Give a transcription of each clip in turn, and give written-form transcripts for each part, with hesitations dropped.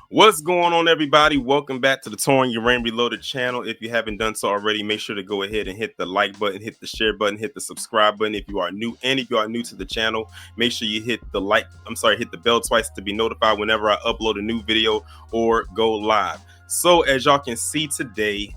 What's going on, everybody? Welcome back to the Touring Your Rain Reloaded channel. If you haven't done so already, make sure to go ahead and hit the like button, hit the share button, hit the subscribe button. If you are new to the channel, make sure you hit hit the bell twice to be notified whenever I upload a new video or go live. So as y'all can see today,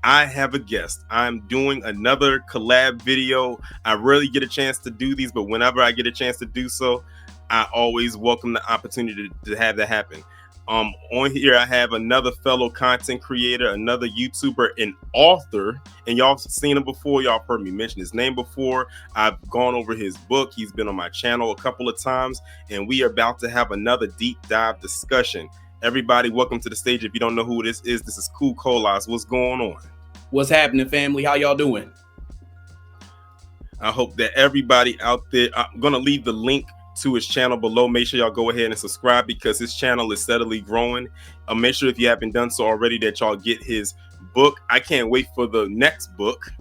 I have a guest. I'm doing another collab video. I rarely get a chance to do these, but whenever I get a chance to do so, I always welcome the opportunity to have that happen. On here, I have another fellow content creator, another YouTuber, and author. And y'all seen him before. Y'all heard me mention his name before. I've gone over his book. He's been on my channel a couple of times. And we are about to have another deep dive discussion. Everybody, welcome to the stage. If you don't know who this is Cool Colas. What's going on? What's happening, family? How y'all doing? I hope that everybody out there, I'm going to leave the link to his channel below. Make sure y'all go ahead and subscribe because his channel is steadily growing. Make sure if you haven't done so already that y'all get his book. I can't wait for the next book.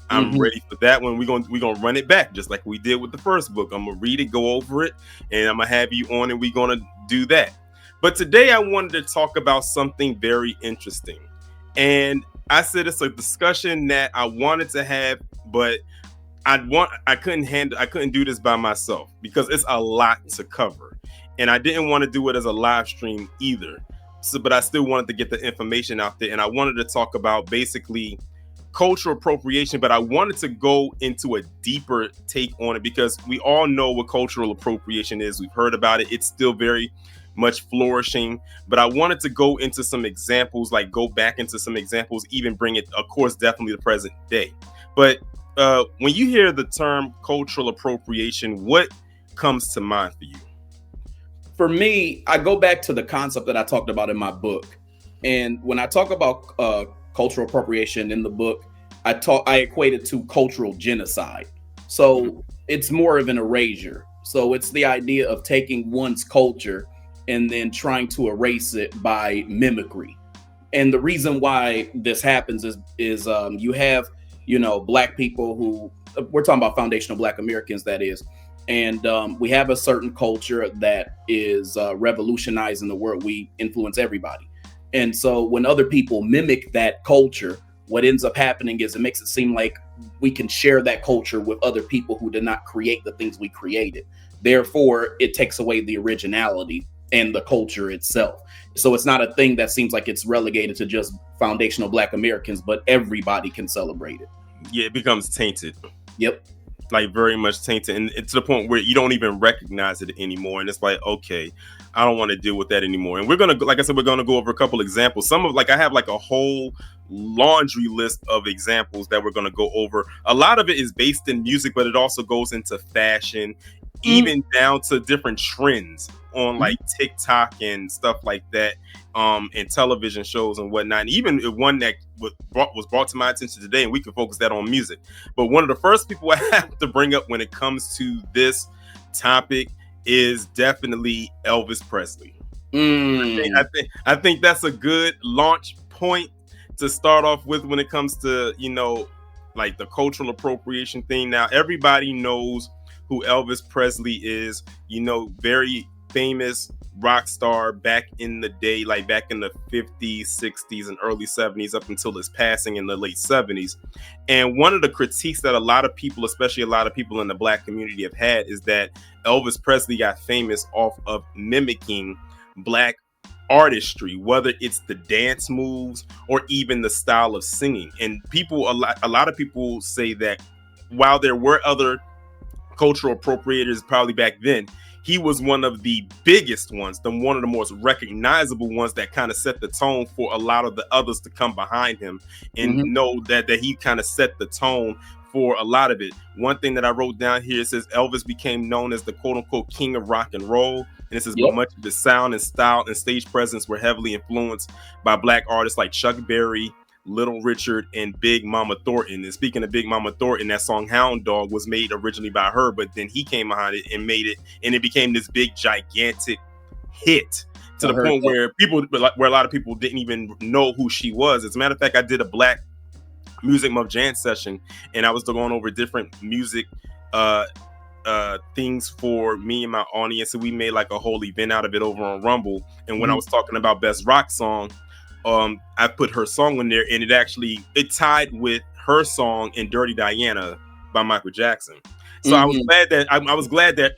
I'm ready for that one. We're gonna run it back just like we did with the first book. I'm gonna read it, go over it, and I'm gonna have you on and we're gonna do that. But today I wanted to talk about something very interesting. And I said it's a discussion that I wanted to have, but I couldn't do this by myself because it's a lot to cover, and I didn't want to do it as a live stream either. But I still wanted to get the information out there, and I wanted to talk about basically cultural appropriation, but I wanted to go into a deeper take on it because we all know what cultural appropriation is. We've heard about it. It's still very much flourishing, but I wanted to go into some examples, go back into some examples, even bring it, of course, definitely the present day. But when you hear the term cultural appropriation, what comes to mind for you? For me, I go back to the concept that I talked about in my book. And when I talk about cultural appropriation in the book, I equate it to cultural genocide. So it's more of an erasure. So it's the idea of taking one's culture and then trying to erase it by mimicry. And the reason why this happens is you have Black people who, we're talking about foundational Black Americans, that is. And we have a certain culture that is revolutionizing the world. We influence everybody. And so when other people mimic that culture, what ends up happening is it makes it seem like we can share that culture with other people who did not create the things we created. Therefore, it takes away the originality and the culture itself. So it's not a thing that seems like it's relegated to just foundational Black Americans, but everybody can celebrate it. Yeah, it becomes tainted. Yep. Very much tainted, and it's to the point where you don't even recognize it anymore. And it's like, okay, I don't want to deal with that anymore. And we're gonna, like I said, we're gonna go over a couple examples. Some of I have a whole laundry list of examples that we're gonna go over. A lot of it is based in music, but it also goes into fashion, even down to different trends on TikTok and stuff like that, and television shows and whatnot. And even one that was brought to my attention today, and we can focus that on music. But one of the first people I have to bring up when it comes to this topic is definitely Elvis Presley. I think that's a good launch point to start off with when it comes to the cultural appropriation thing. Now everybody knows who Elvis Presley is, very famous rock star back in the day, back in the 50s, 60s, and early 70s, up until his passing in the late 70s. And one of the critiques that a lot of people, especially a lot of people in the Black community, have had is that Elvis Presley got famous off of mimicking Black artistry, whether it's the dance moves or even the style of singing. And a lot of people say that while there were other cultural appropriators probably back then, he was one of the biggest ones, one of the most recognizable ones that kind of set the tone for a lot of the others to come behind him and know that he kind of set the tone for a lot of it. One thing that I wrote down here says Elvis became known as the quote-unquote king of rock and roll. And this is much of his sound and style and stage presence were heavily influenced by Black artists like Chuck Berry, Little Richard, and Big Mama Thornton. And speaking of Big Mama Thornton, that song Hound Dog was made originally by her, but then he came behind it and made it, and it became this big gigantic hit to the point where a lot of people didn't even know who she was. As a matter of fact, I did a Black Music Month Jam session, and I was going over different music things for me and my audience, and we made like a whole event out of it over on Rumble. And when I Mhm. was talking about best rock song, I put her song in there, and it tied with her song in Dirty Diana by Michael Jackson. So I was Mhm. glad that I was glad that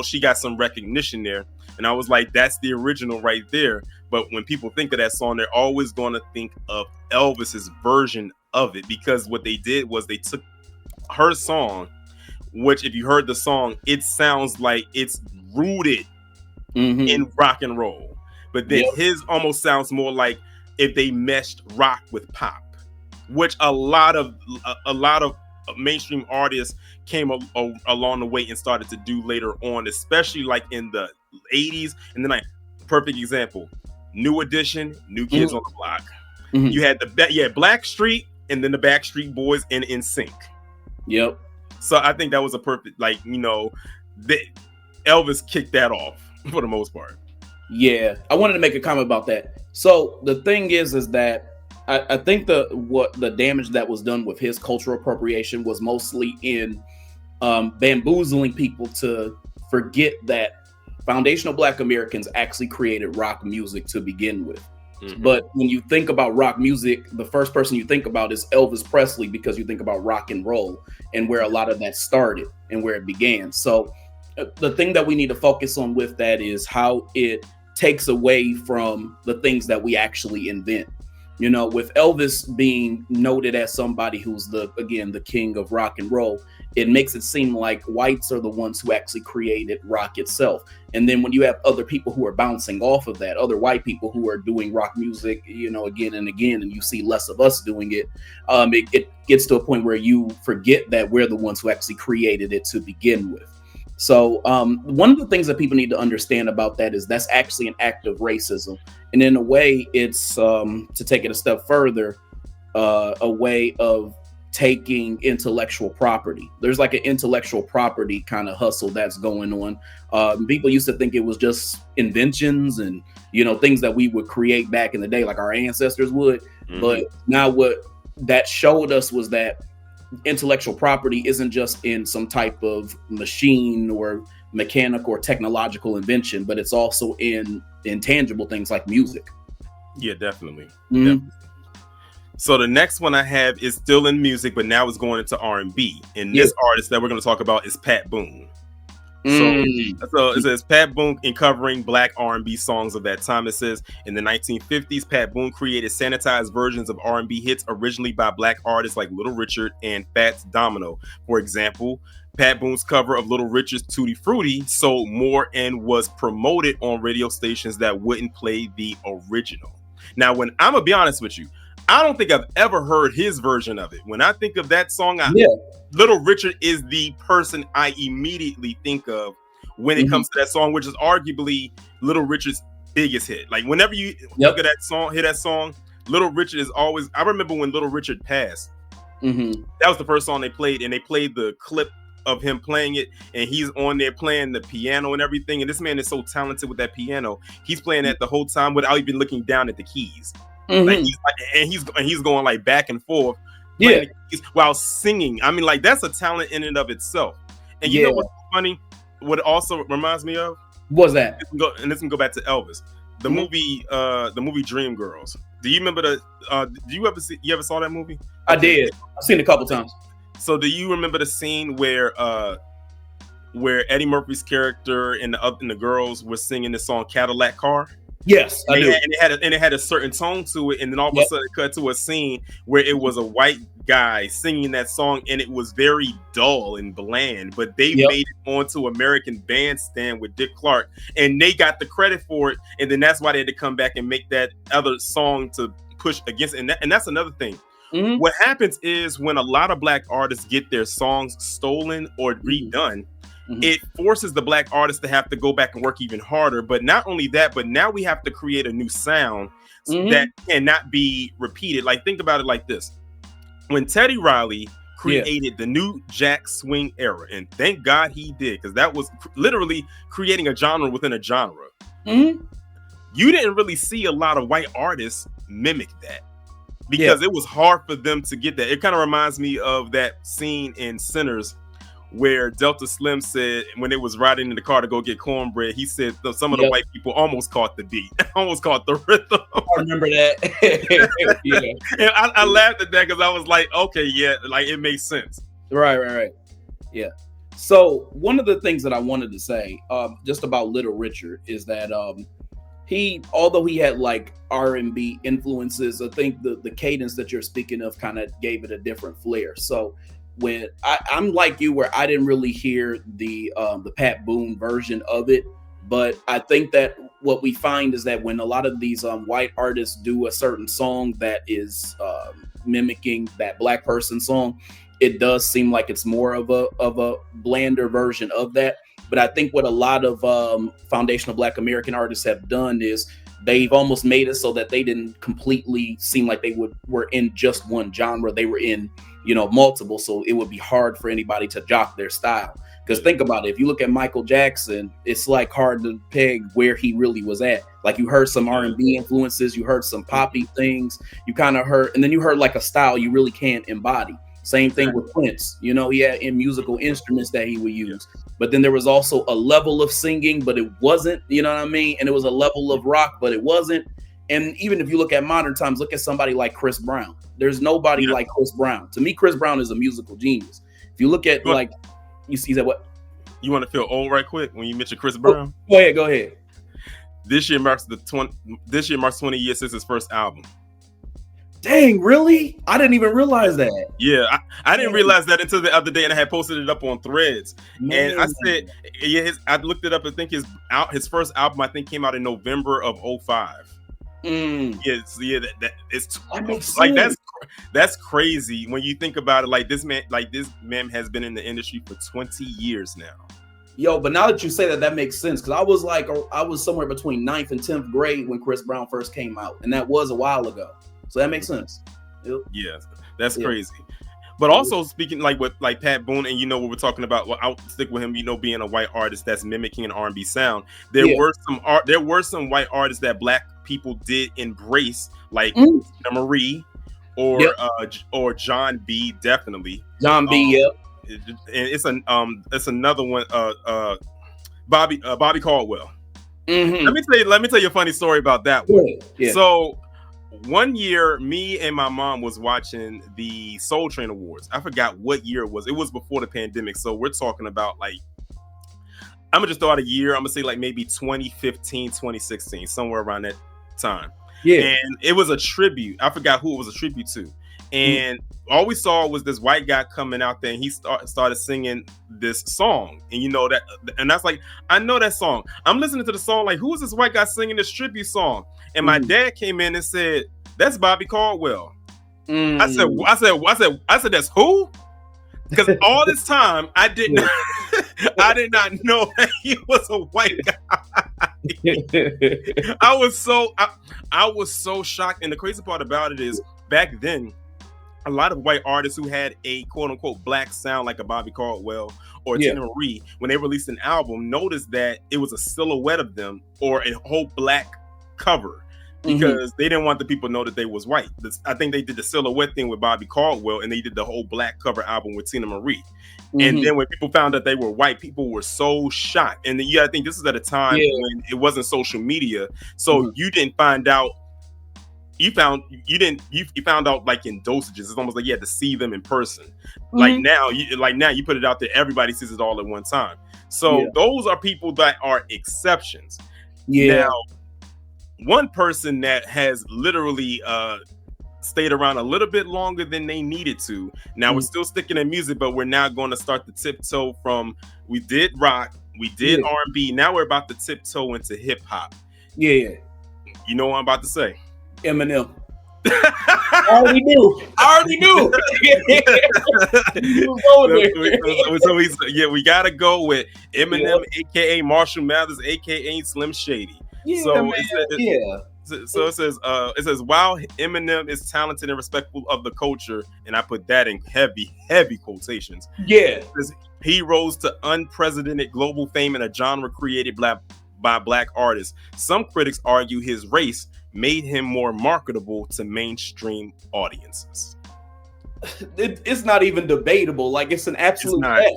she got some recognition there, and I was like, that's the original right there. But when people think of that song, they're always going to think of Elvis's version of it, because what they did was they took her song, which if you heard the song, it sounds like it's rooted Mhm. in rock and roll. But then Yep. his almost sounds more like if they meshed rock with pop, which a lot of mainstream artists came along the way and started to do later on, especially like in the 80s. And then perfect example, New Edition, New Kids Mhm. on the Block. You Mhm. had Black Street, and then the Backstreet Boys and NSYNC. Yep. So I think that was a perfect, Elvis kicked that off for the most part. Yeah, I wanted to make a comment about that. So the thing is that I think the damage that was done with his cultural appropriation was mostly in bamboozling people to forget that foundational Black Americans actually created rock music to begin with. Mm-hmm. But when you think about rock music, the first person you think about is Elvis Presley, because you think about rock and roll and where a lot of that started and where it began. So the thing that we need to focus on with that is how it takes away from the things that we actually invent. You know, with Elvis being noted as somebody who's the king of rock and roll, it makes it seem like whites are the ones who actually created rock itself. And then when you have other people who are bouncing off of that, other white people who are doing rock music, again and again, and you see less of us doing it, it gets to a point where you forget that we're the ones who actually created it to begin with. So one of the things that people need to understand about that is that's actually an act of racism. And in a way, it's to take it a step further, a way of taking intellectual property. There's like an intellectual property kind of hustle that's going on. People used to think it was just inventions and things that we would create back in the day, like our ancestors would. Mm-hmm. But now what that showed us was that intellectual property isn't just in some type of machine or mechanical or technological invention, but it's also in intangible things like music. Yeah, definitely. Mm-hmm. Definitely. So the next one I have is still in music, but now it's going into R&B. And this artist that we're going to talk about is Pat Boone. So it says Pat Boone in covering Black R&B songs of that time. It says in the 1950s, Pat Boone created sanitized versions of R&B hits originally by Black artists like Little Richard and Fats Domino. For example, Pat Boone's cover of Little Richard's Tutti Frutti sold more and was promoted on radio stations that wouldn't play the original. Now, when I'm gonna be honest with you, I don't think I've ever heard his version of it. When I think of that song, Little Richard is the person I immediately think of when it comes to that song, which is arguably Little Richard's biggest hit. Like whenever you look at that song, hear that song, Little Richard is always. I remember when Little Richard passed. That was the first song they played, and they played the clip of him playing it, and he's on there playing the piano and everything. And this man is so talented with that piano. He's playing that the whole time without even looking down at the keys. Like he's going like back and forth, playing the keys while singing. I mean, like that's a talent in and of itself. And you know what's funny? What it also reminds me of? What's that? This can go back to Elvis. The movie Dreamgirls. Do you remember you ever saw that movie? I did. I've seen it a couple times. So do you remember the scene where Eddie Murphy's character and the girls were singing the song Cadillac Car? Yes, I do. And it had a certain tone to it, and then all of a sudden it cut to a scene where it was a white guy singing that song, and it was very dull and bland. But they made it onto American Bandstand with Dick Clark, and they got the credit for it. And then that's why they had to come back and make that other song to push against. And that's another thing. What happens is when a lot of Black artists get their songs stolen or redone, it forces the Black artists to have to go back and work even harder. But not only that, but now we have to create a new sound that cannot be repeated. Like, think about it like this. When Teddy Riley created the new Jack Swing era, and thank God he did, because that was literally creating a genre within a genre. You didn't really see a lot of white artists mimic that, because it was hard for them to get that. It kind of reminds me of that scene in Sinners where Delta Slim said when they was riding in the car to go get cornbread, he said some of the Yep. white people almost caught the beat, almost caught the rhythm. I remember that. Yeah. And I laughed at that because I was like, okay, yeah, like it makes sense. Right. Yeah. So one of the things that I wanted to say, just about Little Richard, is that although he had like R&B influences, I think the cadence that you're speaking of kind of gave it a different flair. So when I'm like you, where I didn't really hear the Pat Boone version of it, but I think that what we find is that when a lot of these white artists do a certain song that is mimicking that black person song, it does seem like it's more of a blander version of that. But I think what a lot of foundational Black American artists have done is they've almost made it so that they didn't completely seem like they were in just one genre. They were in, multiple. So it would be hard for anybody to jock their style. Because think about it, if you look at Michael Jackson, it's like hard to peg where he really was at. Like you heard some R&B influences, you heard some poppy things, you kind of heard, and then you heard like a style you really can't embody. Same thing with Prince. He had in musical instruments that he would use. But then there was also a level of singing, but it wasn't, you know what I mean? And it was a level of rock, but it wasn't. And even if you look at modern times, look at somebody like Chris Brown. There's nobody like Chris Brown. To me, Chris Brown is a musical genius. If you look at you see that what? You want to feel old right quick when you mention Chris Brown? Go ahead. This year marks 20 years since his first album. Dang, really? I didn't even realize that. Yeah, I didn't realize that until the other day, and I had posted it up on Threads. Man. And I said, I looked it up. I think his first album, I think, came out in November of 2005. That makes like that's crazy when you think about it. Like this man has been in the industry for 20 years now. Yo, but now that you say that makes sense, because I was somewhere between 9th and 10th grade when Chris Brown first came out, and that was a while ago. So that makes sense. Yep. Yeah, that's crazy. But also speaking with Pat Boone, and what we're talking about. Well, I'll stick with him. Being a white artist that's mimicking an R&B sound. There were some white artists that black people did embrace, like Marie or John B. Definitely John B. And it's another one. Bobby Caldwell. Mm-hmm. Let me tell you a funny story about that one. Yeah. So one year, me and my mom was watching the Soul Train Awards. I forgot what year it was. It was before the pandemic. So we're talking about I'm gonna just throw out a year. I'm gonna say maybe 2015, 2016, somewhere around that time. Yeah. And it was a tribute. I forgot who it was a tribute to. And all we saw was this white guy coming out there, and he started singing this song. And that's like, I know that song. I'm listening to the song like, who is this white guy singing this tribute song? And my dad came in and said, "That's Bobby Caldwell." I said, "That's who?" Because all this time I did not know that he was a white guy. I was so shocked. And the crazy part about it is, back then, a lot of white artists who had a quote unquote black sound, like a Bobby Caldwell or Tina Marie, when they released an album, noticed that it was a silhouette of them or a whole black cover, because they didn't want the people to know that they was white. I think they did the silhouette thing with Bobby Caldwell, and they did the whole black cover album with Tina Marie. And then when people found out they were white, people were so shocked. And I think this is at a time when it wasn't social media, so you didn't find out. You found out like in dosages. It's almost like you had to see them in person. Like now you put it out there, everybody sees it all at one time. So those are people that are exceptions. Now, one person that has literally stayed around a little bit longer than they needed to. Now we're still sticking in music, but we're now going to start to tiptoe from, we did rock, we did R&B. Now we're about to tiptoe into hip hop. Yeah. You know what I'm about to say? Eminem. I already knew. So we gotta go with Eminem, aka Marshall Mathers, aka Slim Shady. So it says while Eminem is talented and respectful of the culture, and I put that in heavy quotations. He rose to unprecedented global fame in a genre created by black artists. Some critics argue his race made him more marketable to mainstream audiences. It's not even debatable. Like, it's an absolute fact.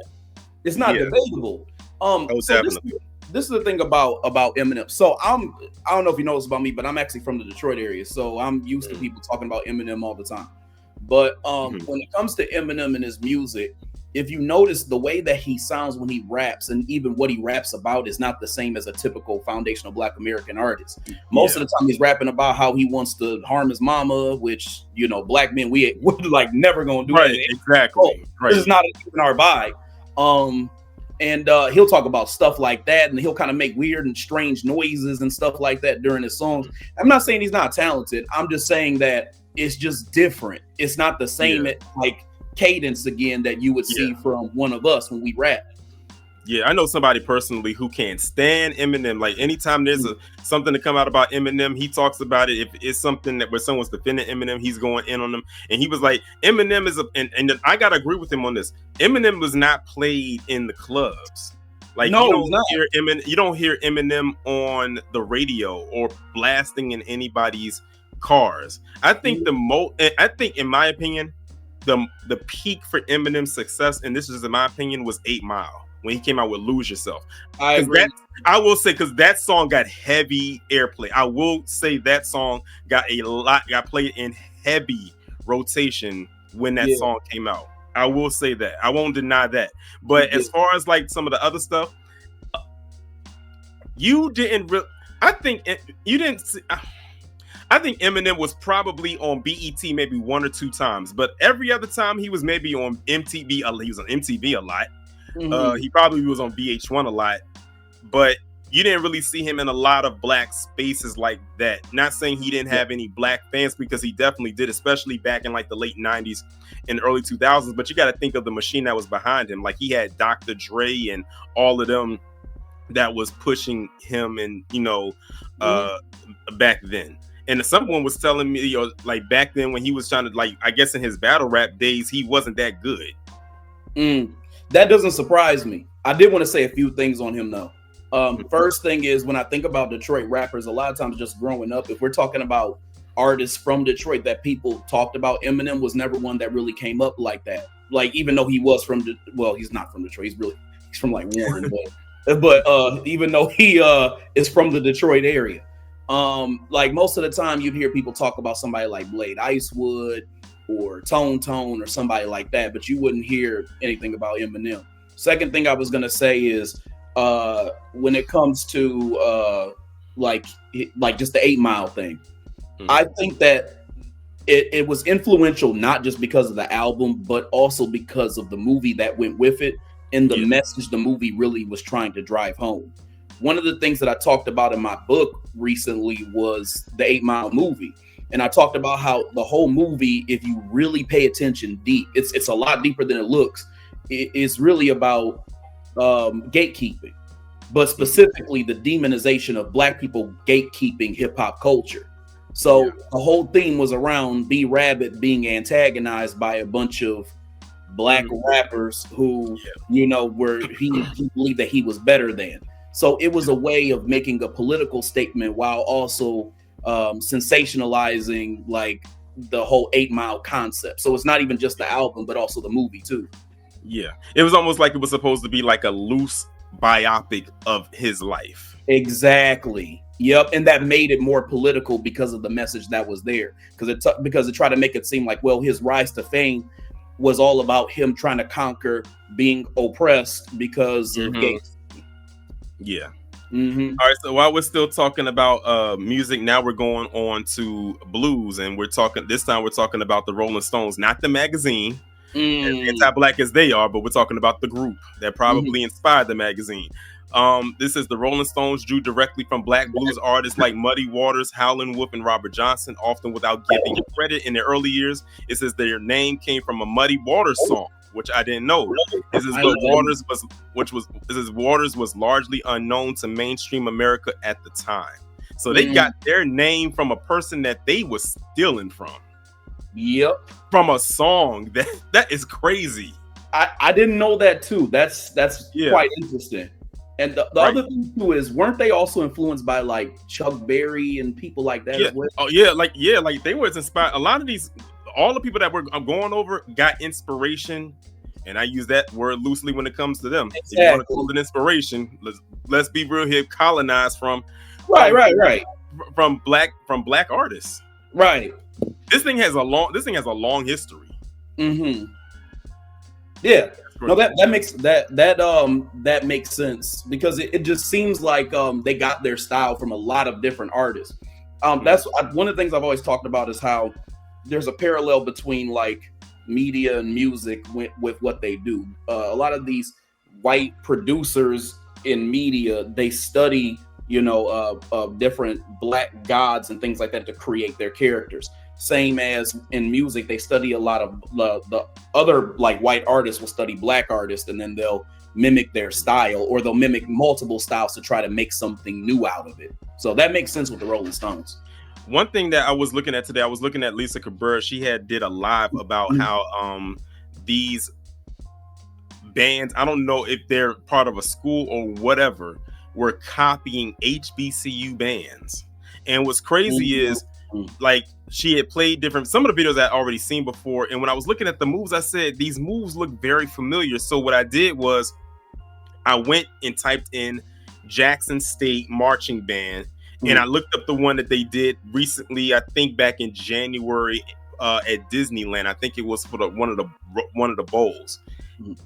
It's not Yeah. debatable. Oh, So definitely. this is the thing about Eminem. So I don't know if you know this about me, but I'm actually from the Detroit area, so I'm used to people talking about Eminem all the time. But Mhm. when it comes to Eminem and his music, if you notice the way that he sounds when he raps, and even what he raps about, is not the same as a typical foundational Black American artist. Most of Yeah. the time, he's rapping about how he wants to harm his mama, which Black men we're like never gonna do that. Right. Oh, Exactly. this Right. is not even our vibe. Um, and he'll talk about stuff like that, and he'll kind of make weird and strange noises and stuff like that during his songs. I'm not saying he's not talented. I'm just saying that it's just different. It's not the same Yeah. like cadence again that you would see Yeah. from one of us when we rap. Yeah, I know somebody personally who can't stand Eminem. Like anytime there's something to come out about Eminem, he talks about it. If it's something that where someone's defending Eminem, he's going in on them. And he was like, Eminem is and I gotta agree with him on this. Eminem was not played in the clubs. Like No, he's not. You don't hear Eminem on the radio or blasting in anybody's cars. I think I think in my opinion, the peak for Eminem's success, and this is in my opinion, was 8 Mile when he came out with Lose Yourself. I agree. I will say, because that song got heavy airplay. I will say that song got played in heavy rotation when that song came out. I will say that. I won't deny that. But as far as like some of the other stuff, you didn't I think you didn't see, I think Eminem was probably on BET maybe 1 or 2 times, but every other time he was maybe on MTV. He was on MTV a lot. He probably was on VH1 a lot, but you didn't really see him in a lot of Black spaces like that. Not saying he didn't have any Black fans, because he definitely did, especially back in like the late 90s and early 2000s. But you got to think of the machine that was behind him. Like he had Dr. Dre and all of them that was pushing him, and back then. And someone was telling me, like back then when he was trying to, like, I guess in his battle rap days, he wasn't that good. That doesn't surprise me. I did want to say a few things on him though. First thing is, when I think about Detroit rappers, a lot of times just growing up, if we're talking about artists from Detroit that people talked about, Eminem was never one that really came up like that. Like, even though he was from, he's not from Detroit. He's from like Warren, but even though he is from the Detroit area, like most of the time you'd hear people talk about somebody like Blade Icewood or Tone or somebody like that, but you wouldn't hear anything about Eminem. Second thing I was gonna say is, when it comes to like just the 8 Mile thing, I think that it was influential, not just because of the album, but also because of the movie that went with it and the message the movie really was trying to drive home. One of the things that I talked about in my book recently was the 8 Mile movie. And I talked about how the whole movie, if you really pay attention deep, it's a lot deeper than it looks. It's really about gatekeeping, but specifically the demonization of Black people gatekeeping hip hop culture. So the whole theme was around B Rabbit being antagonized by a bunch of Black rappers who, he believed that he was better than. So it was a way of making a political statement while also sensationalizing like the whole 8 Mile concept. So it's not even just the album, but also the movie too. Yeah, it was almost like it was supposed to be like a loose biopic of his life. Exactly. Yep, and that made it more political because of the message that was there. Because it tried to make it seem like, well, his rise to fame was all about him trying to conquer being oppressed because of gays. Yeah. All right, so while we're still talking about music, now we're going on to blues, and this time we're talking about the Rolling Stones, not the magazine, as anti-Black as they are, but we're talking about the group that probably inspired the magazine. This is the Rolling Stones drew directly from Black blues artists like Muddy Waters, Howlin' Wolf, and Robert Johnson, often without giving it credit. In their early years, it says their name came from a Muddy Waters song, which I didn't know. This is Waters was largely unknown to mainstream America at the time. So they got their name from a person that they were stealing from. Yep. From a song. That is crazy. I didn't know that too. That's quite interesting. And the other thing too is, weren't they also influenced by like Chuck Berry and people like that as well? Oh yeah, like they were inspired. A lot of these, all the people that we're going over got inspiration And I use that word loosely when it comes to them. If you want to Exactly. call it inspiration, let's be real here. Colonized Right, right, right, from black artists. right. This thing has a long history. Mm-hmm. Yeah. No, that makes sense because it just seems like they got their style from a lot of different artists. That's one of the things I've always talked about is how there's a parallel between like media and music with what they do. A lot of these white producers in media, they study, different black gods and things like that to create their characters. Same as in music, they study a lot of the other like white artists will study black artists, and then they'll mimic their style, or they'll mimic multiple styles to try to make something new out of it. So that makes sense with the Rolling Stones. One thing that I was looking at today, I was looking at Lisa Cabrera. She did a live about how these bands, I don't know if they're part of a school or whatever, were copying HBCU bands. And what's crazy is, like, she had played some of the videos I'd already seen before. And when I was looking at the moves, I said, these moves look very familiar. So what I did was I went and typed in Jackson State Marching Band. And I looked up the one that they did recently, I think back in January at Disneyland. I think it was for one of the bowls.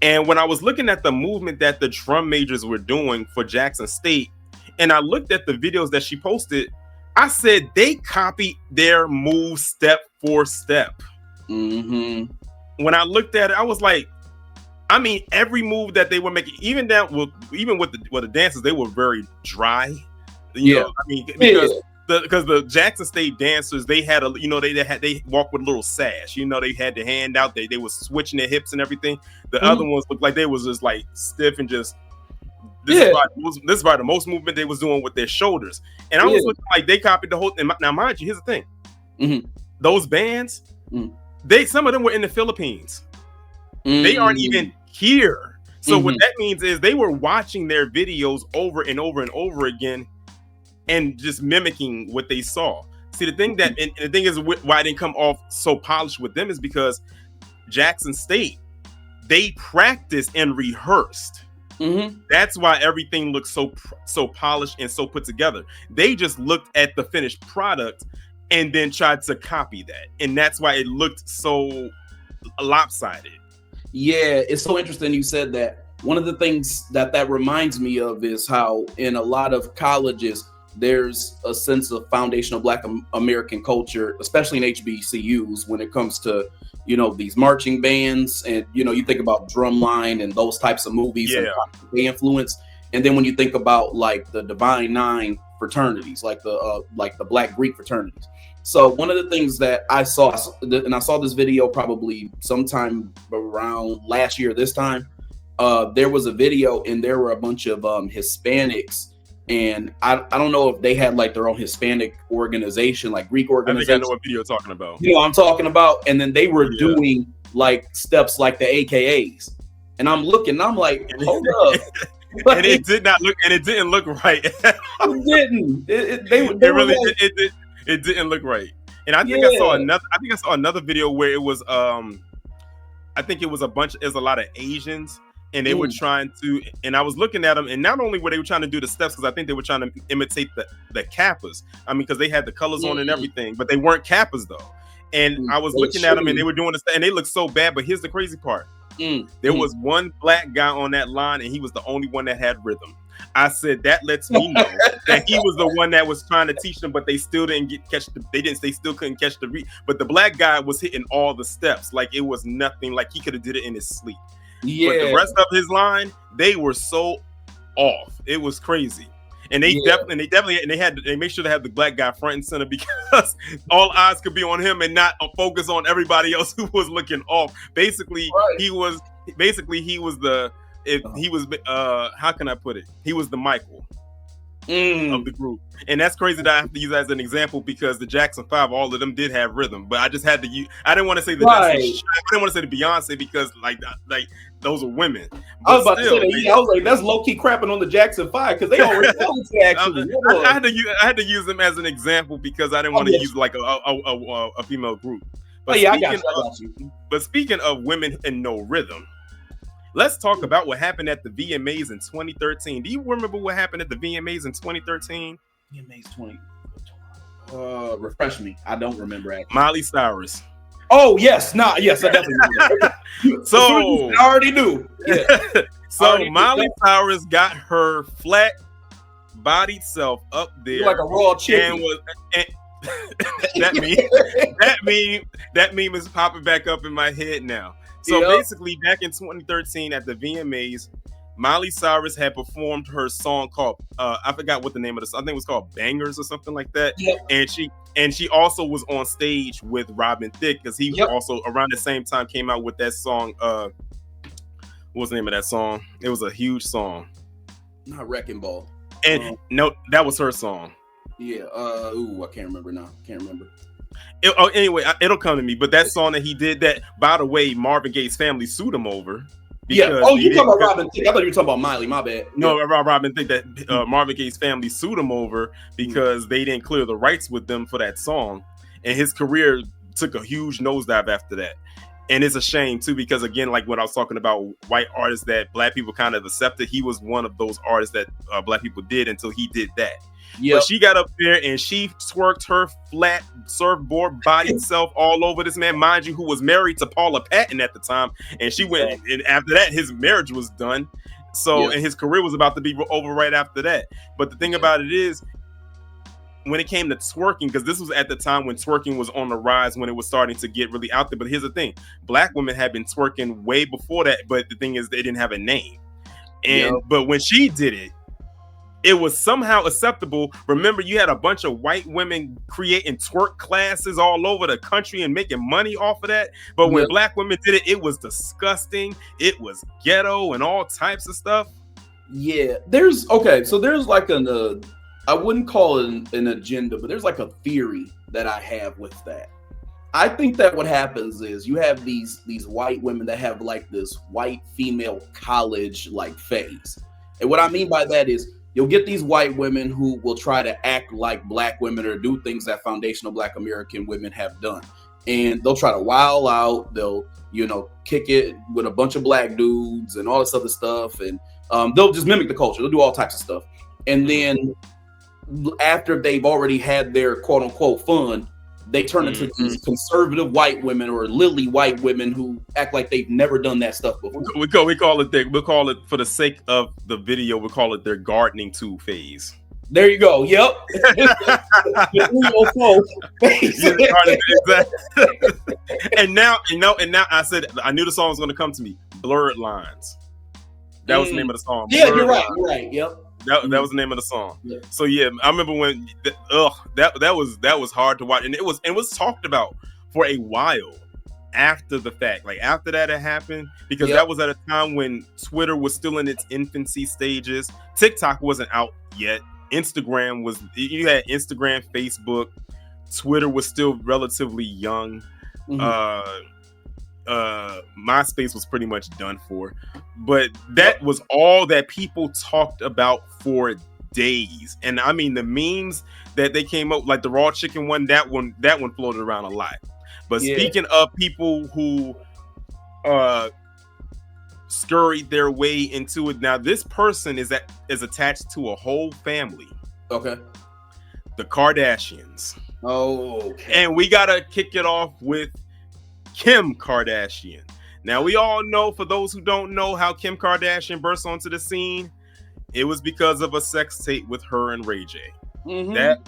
And when I was looking at the movement that the drum majors were doing for Jackson State, and I looked at the videos that she posted, I said they copied their move step for step. Mm-hmm. When I looked at it, I was like, I mean, every move that they were making, even with the dances, they were very dry. You know, I mean, because the Jackson State dancers, they had they walked with a little sash. You know, they had the hand out. They were switching their hips and everything. The other ones looked like they was just like stiff and just. This is probably the most movement they was doing with their shoulders. And I was looking like they copied the whole thing. Now, mind you, here's the thing: those bands, some of them were in the Philippines. They aren't even here. So what that means is they were watching their videos over and over and over again, and just mimicking what they saw. See, the thing is why I didn't come off so polished with them is because Jackson State, they practiced and rehearsed. That's why everything looks so polished and so put together. They just looked at the finished product and then tried to copy that, and that's why it looked so lopsided. Yeah, it's so interesting you said that. One of the things that reminds me of is how in a lot of colleges there's a sense of foundational Black American culture, especially in HBCUs, when it comes to, these marching bands. And, you think about Drumline and those types of movies and they influence. And then when you think about like the Divine Nine fraternities, like the Black Greek fraternities. So one of the things that I saw, and I saw this video probably sometime around last year, this time, there was a video and there were a bunch of Hispanics. And I don't know if they had like their own Hispanic organization, like Greek organization. I think I know what video you're talking about. You know what I'm talking about? And then they were doing like steps like the AKAs. And I'm looking, I'm like, hold up. And it didn't look right. It didn't. It didn't look right. And I think I saw another video where it was I think it was a lot of Asians. And they were trying to, and I was looking at them, and not only were they trying to do the steps, because I think they were trying to imitate the Kappas. I mean, because they had the colors on and everything, but they weren't Kappas though. And I was looking at them, and they were doing this, and they looked so bad. But here's the crazy part: there was one black guy on that line, and he was the only one that had rhythm. I said that lets me know that he was the one that was trying to teach them, but they still didn't they still couldn't catch the beat. But the black guy was hitting all the steps like it was nothing, like he could have did it in his sleep. Yeah. But the rest of his line, they were so off. It was crazy. And they they made sure to have the black guy front and center because all eyes could be on him and not focus on everybody else who was looking off. Basically, he was how can I put it? He was the Michael of the group. And that's crazy that I have to use as an example because the Jackson 5, all of them did have rhythm, but I just had to use, I didn't want to say the I didn't want to say the Beyonce because like those are women. But I was about to say that, I was like, that's low key crapping on the Jackson 5 because they already actually. I had to use them as an example because I didn't want to use like a female group. But I got you. But speaking of women and no rhythm, let's talk about what happened at the VMAs in 2013. Do you remember what happened at the VMAs in 2013? VMAs 20. Refresh me. I don't remember actually. Miley Cyrus. Oh yes, yes, I definitely remember. So I already knew. Yeah. So Miley Cyrus got her flat-bodied self up there, like a raw chicken. that meme is popping back up in my head now. So basically, back in 2013 at the VMAs, Miley Cyrus had performed her song called I forgot what the name of the song. I think it was called "Bangers" or something like that. Yep. And she also was on stage with Robin Thicke, because he also around the same time came out with that song. What was the name of that song? It was a huge song. Not Wrecking Ball. And no, that was her song. Yeah. I can't remember now. Can't remember. Anyway, it'll come to me. But that song that he did, that, by the way, Marvin Gaye's family sued him over. Yeah. Oh, you talking about Robin Thicke? I thought you were talking about Miley. My bad. No, Robin Thicke. That Marvin Gaye's family sued him over because they didn't clear the rights with them for that song, and his career took a huge nosedive after that. And it's a shame too, because again, like what I was talking about, white artists that black people kind of accepted, he was one of those artists that black people did until he did that. Yeah, she got up there and she twerked her flat surfboard body self all over this man, mind you, who was married to Paula Patton at the time. And she went, and after that, his marriage was done. So, and his career was about to be over right after that. But the thing about it is, when it came to twerking, because this was at the time when twerking was on the rise, when it was starting to get really out there. But here's the thing: black women had been twerking way before that. But the thing is, they didn't have a name. And but when she did it, it was somehow acceptable. Remember, you had a bunch of white women creating twerk classes all over the country and making money off of that. But when black women did it, it was disgusting. It was ghetto and all types of stuff. Yeah, there's like I wouldn't call it an agenda, but there's like a theory that I have with that. I think that what happens is you have these white women that have like this white female college like phase. And what I mean by that is you'll get these white women who will try to act like black women or do things that foundational black American women have done. And they'll try to wild out. They'll, kick it with a bunch of black dudes and all this other stuff. And they'll just mimic the culture. They'll do all types of stuff. And then after they've already had their quote unquote fun, they turn into these conservative white women or lily white women who act like they've never done that stuff before. We'll call it, for the sake of the video, we'll call it their gardening tool phase. There you go. Yep. And now I said, I knew the song was going to come to me. Blurred Lines. That was the name of the song. Yeah, you're right. You're right. Yep. That was the name of the song. Yeah. So yeah, I remember when that was hard to watch, and it was talked about for a while after the fact. Like after that had happened, because that was at a time when Twitter was still in its infancy stages. TikTok wasn't out yet. Instagram was. You had Instagram, Facebook, Twitter was still relatively young. MySpace was pretty much done for, but that was all that people talked about for days. And I mean, the memes that they came up, like the raw chicken one, that one floated around a lot. But speaking of people who scurried their way into it, now this person is attached to a whole family. Okay. The Kardashians. Oh, okay. And we gotta kick it off with Kim Kardashian. Now, we all know, for those who don't know, how Kim Kardashian burst onto the scene. It was because of a sex tape with her and Ray J. That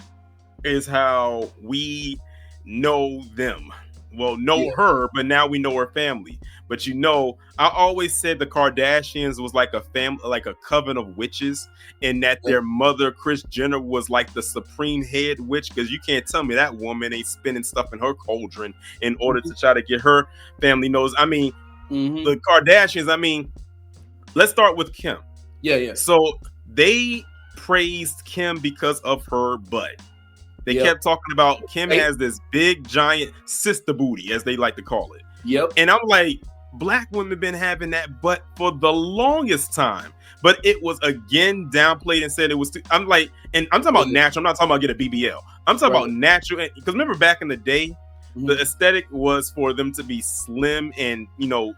is how we know them. Well, her, but now we know her family. But I always said the Kardashians was like a family, like a coven of witches, and that their mother, Kris Jenner, was like the supreme head witch, because you can't tell me that woman ain't spinning stuff in her cauldron in order to try to get her family knows. I mean, the Kardashians, let's start with Kim. Yeah. So they praised Kim because of her butt. They kept talking about Kim has this big, giant sister booty, as they like to call it. Yep. And I'm like, black women been having that butt for the longest time, but it was again downplayed and said it was too. I'm like, and I'm talking about natural. I'm not talking about get a BBL. I'm talking about natural. Because remember back in the day, The Mhm. aesthetic was for them to be slim and,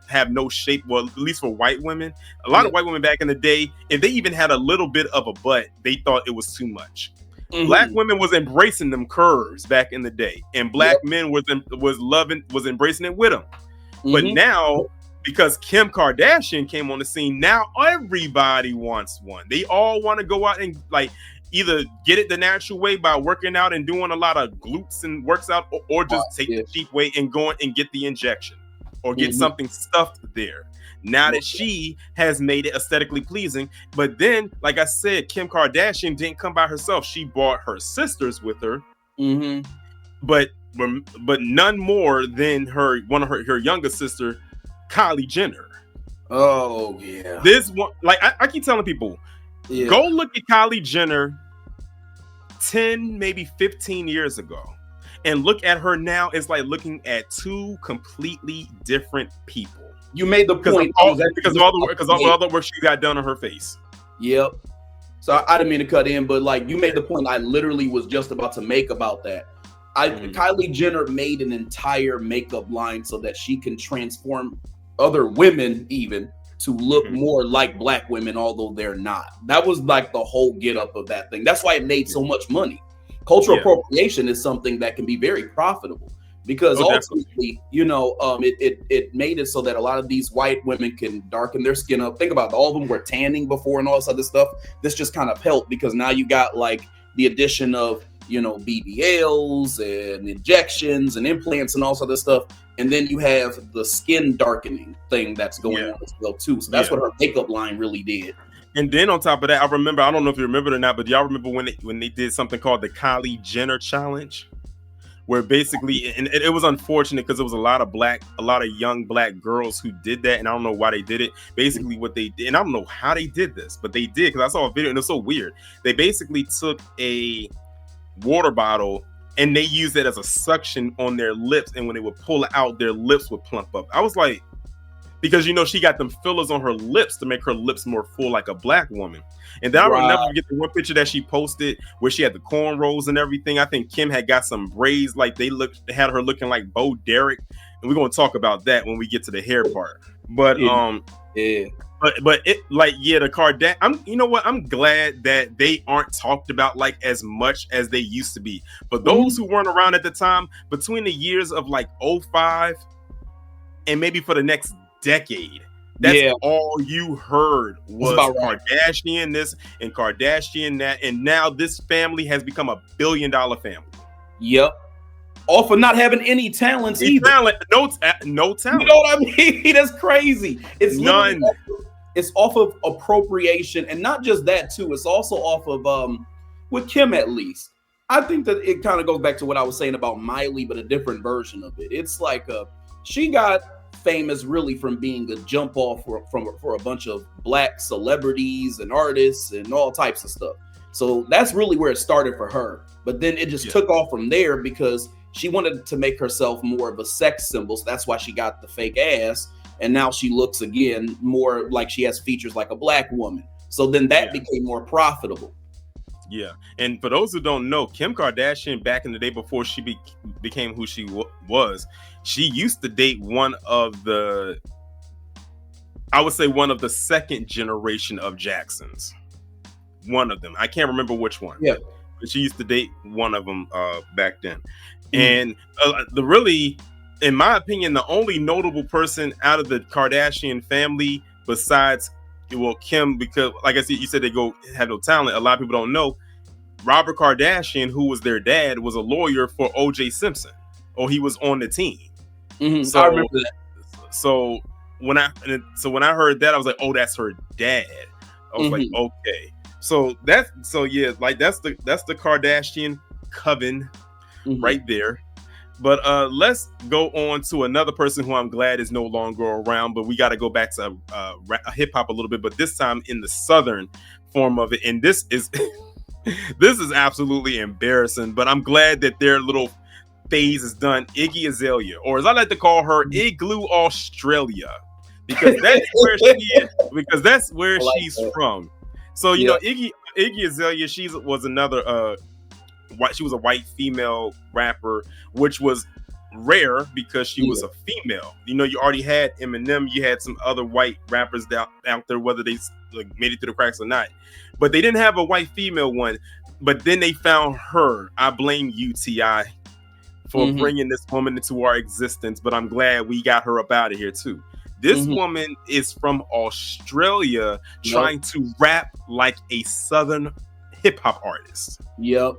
have no shape. Well, at least for white women, a lot Yeah. of white women back in the day, if they even had a little bit of a butt, they thought it was too much. Black Mhm. women was embracing them curves back in the day, and Yep. black men was embracing it with them. But Mhm. now, because Kim Kardashian came on the scene, now everybody wants one. They all want to go out and like either get it the natural way by working out and doing a lot of glutes and works out, or Right. just take Yeah. the cheap way and go and get the injection or get Mhm. something stuffed there. Now that Most she has made it aesthetically pleasing, but then, like I said, Kim Kardashian didn't come by herself. She brought her sisters with her, Mhm. but but none more than one of her younger sister, Kylie Jenner. Oh yeah. This one, like I keep telling people, Yeah. go look at Kylie Jenner 10, maybe 15 years ago, and look at her now. It's like looking at two completely different people You made the because of point. I all was actually because of just all the about work because to of say. all the work she got done on her face. Yep. So I didn't mean to cut in, but like you made the point I literally was just about to make about that. Kylie Jenner made an entire makeup line so that she can transform other women even to look more like black women, although they're not. That was like the whole get up of that thing. That's why it made so much money. Cultural Yeah. appropriation is something that can be very profitable because Oh, definitely. ultimately, it made it so that a lot of these white women can darken their skin up. Think about it, all of them were tanning before and all this other stuff. This just kind of helped because now you got like the addition of BBLs and injections and implants and all this other stuff. And then you have the skin darkening thing that's going on as well too. So that's what her makeup line really did. And then on top of that, I don't know if you remember it or not, but y'all remember when they did something called the Kylie Jenner challenge, where basically, and it was unfortunate because it was a lot of young black girls who did that, and I don't know why they did it. Basically, what they did, and I don't know how they did this, but they did, because I saw a video and it was so weird. They basically took a water bottle and they used it as a suction on their lips, and when they would pull it out, their lips would plump up. I was like, because she got them fillers on her lips to make her lips more full like a black woman. And then I will never forget the one picture that she posted where she had the cornrows and everything. I think Kim had got some braids, like they had her looking like Bo Derek, and we're gonna talk about that when we get to the hair part. But but it, like, yeah, the Kardashian. You know what? I'm glad that they aren't talked about like as much as they used to be. For those who weren't around at the time, between the years of like 05 and maybe for the next decade, that's all you heard was Kardashian this and Kardashian that, and now this family has become a $1 billion family. Yep. All for not having any talents either. No talent. You know what I mean? That's crazy. It's none. It's off of appropriation, and not just that too. It's also off of with Kim at least. I think that it kind of goes back to what I was saying about Miley, but a different version of it. It's like she got famous really from being a jump off for a bunch of black celebrities and artists and all types of stuff. So that's really where it started for her. But then it just took off from there because she wanted to make herself more of a sex symbol. So that's why she got the fake ass. And now she looks again more like she has features like a black woman. So then that became more profitable. Yeah. And for those who don't know, Kim Kardashian back in the day before she became who she was, she used to date one of the second generation of Jacksons. One of them. I can't remember which one. Yeah. But she used to date one of them back then. And in my opinion, the only notable person out of the Kardashian family besides Kim, because like I said, you said they have no talent. A lot of people don't know Robert Kardashian, who was their dad, was a lawyer for O.J. Simpson, or he was on the team. So I remember that. So when I heard that, I was like, oh, that's her dad. I was like, okay. So that's the Kardashian coven right there. But let's go on to another person who I'm glad is no longer around. But we got to go back to hip hop a little bit, but this time in the southern form of it. And this is this is absolutely embarrassing. But I'm glad that their little phase is done. Iggy Azalea, or as I like to call her, Igloo Australia, because that's where she is. Because that's where she's from. So you know, Iggy Azalea, she was another. She was a white female rapper, which was rare because she was Yeah. a female. You know, you already had Eminem, you had some other white rappers out there, whether they like made it through the cracks or not, but they didn't have a white female one. But then they found her. I blame UTI for Mm-hmm. bringing this woman into our existence, but I'm glad we got her up out of here too. This Mm-hmm. woman is from Australia Yep. trying to rap like a Southern hip hop artist. Yep.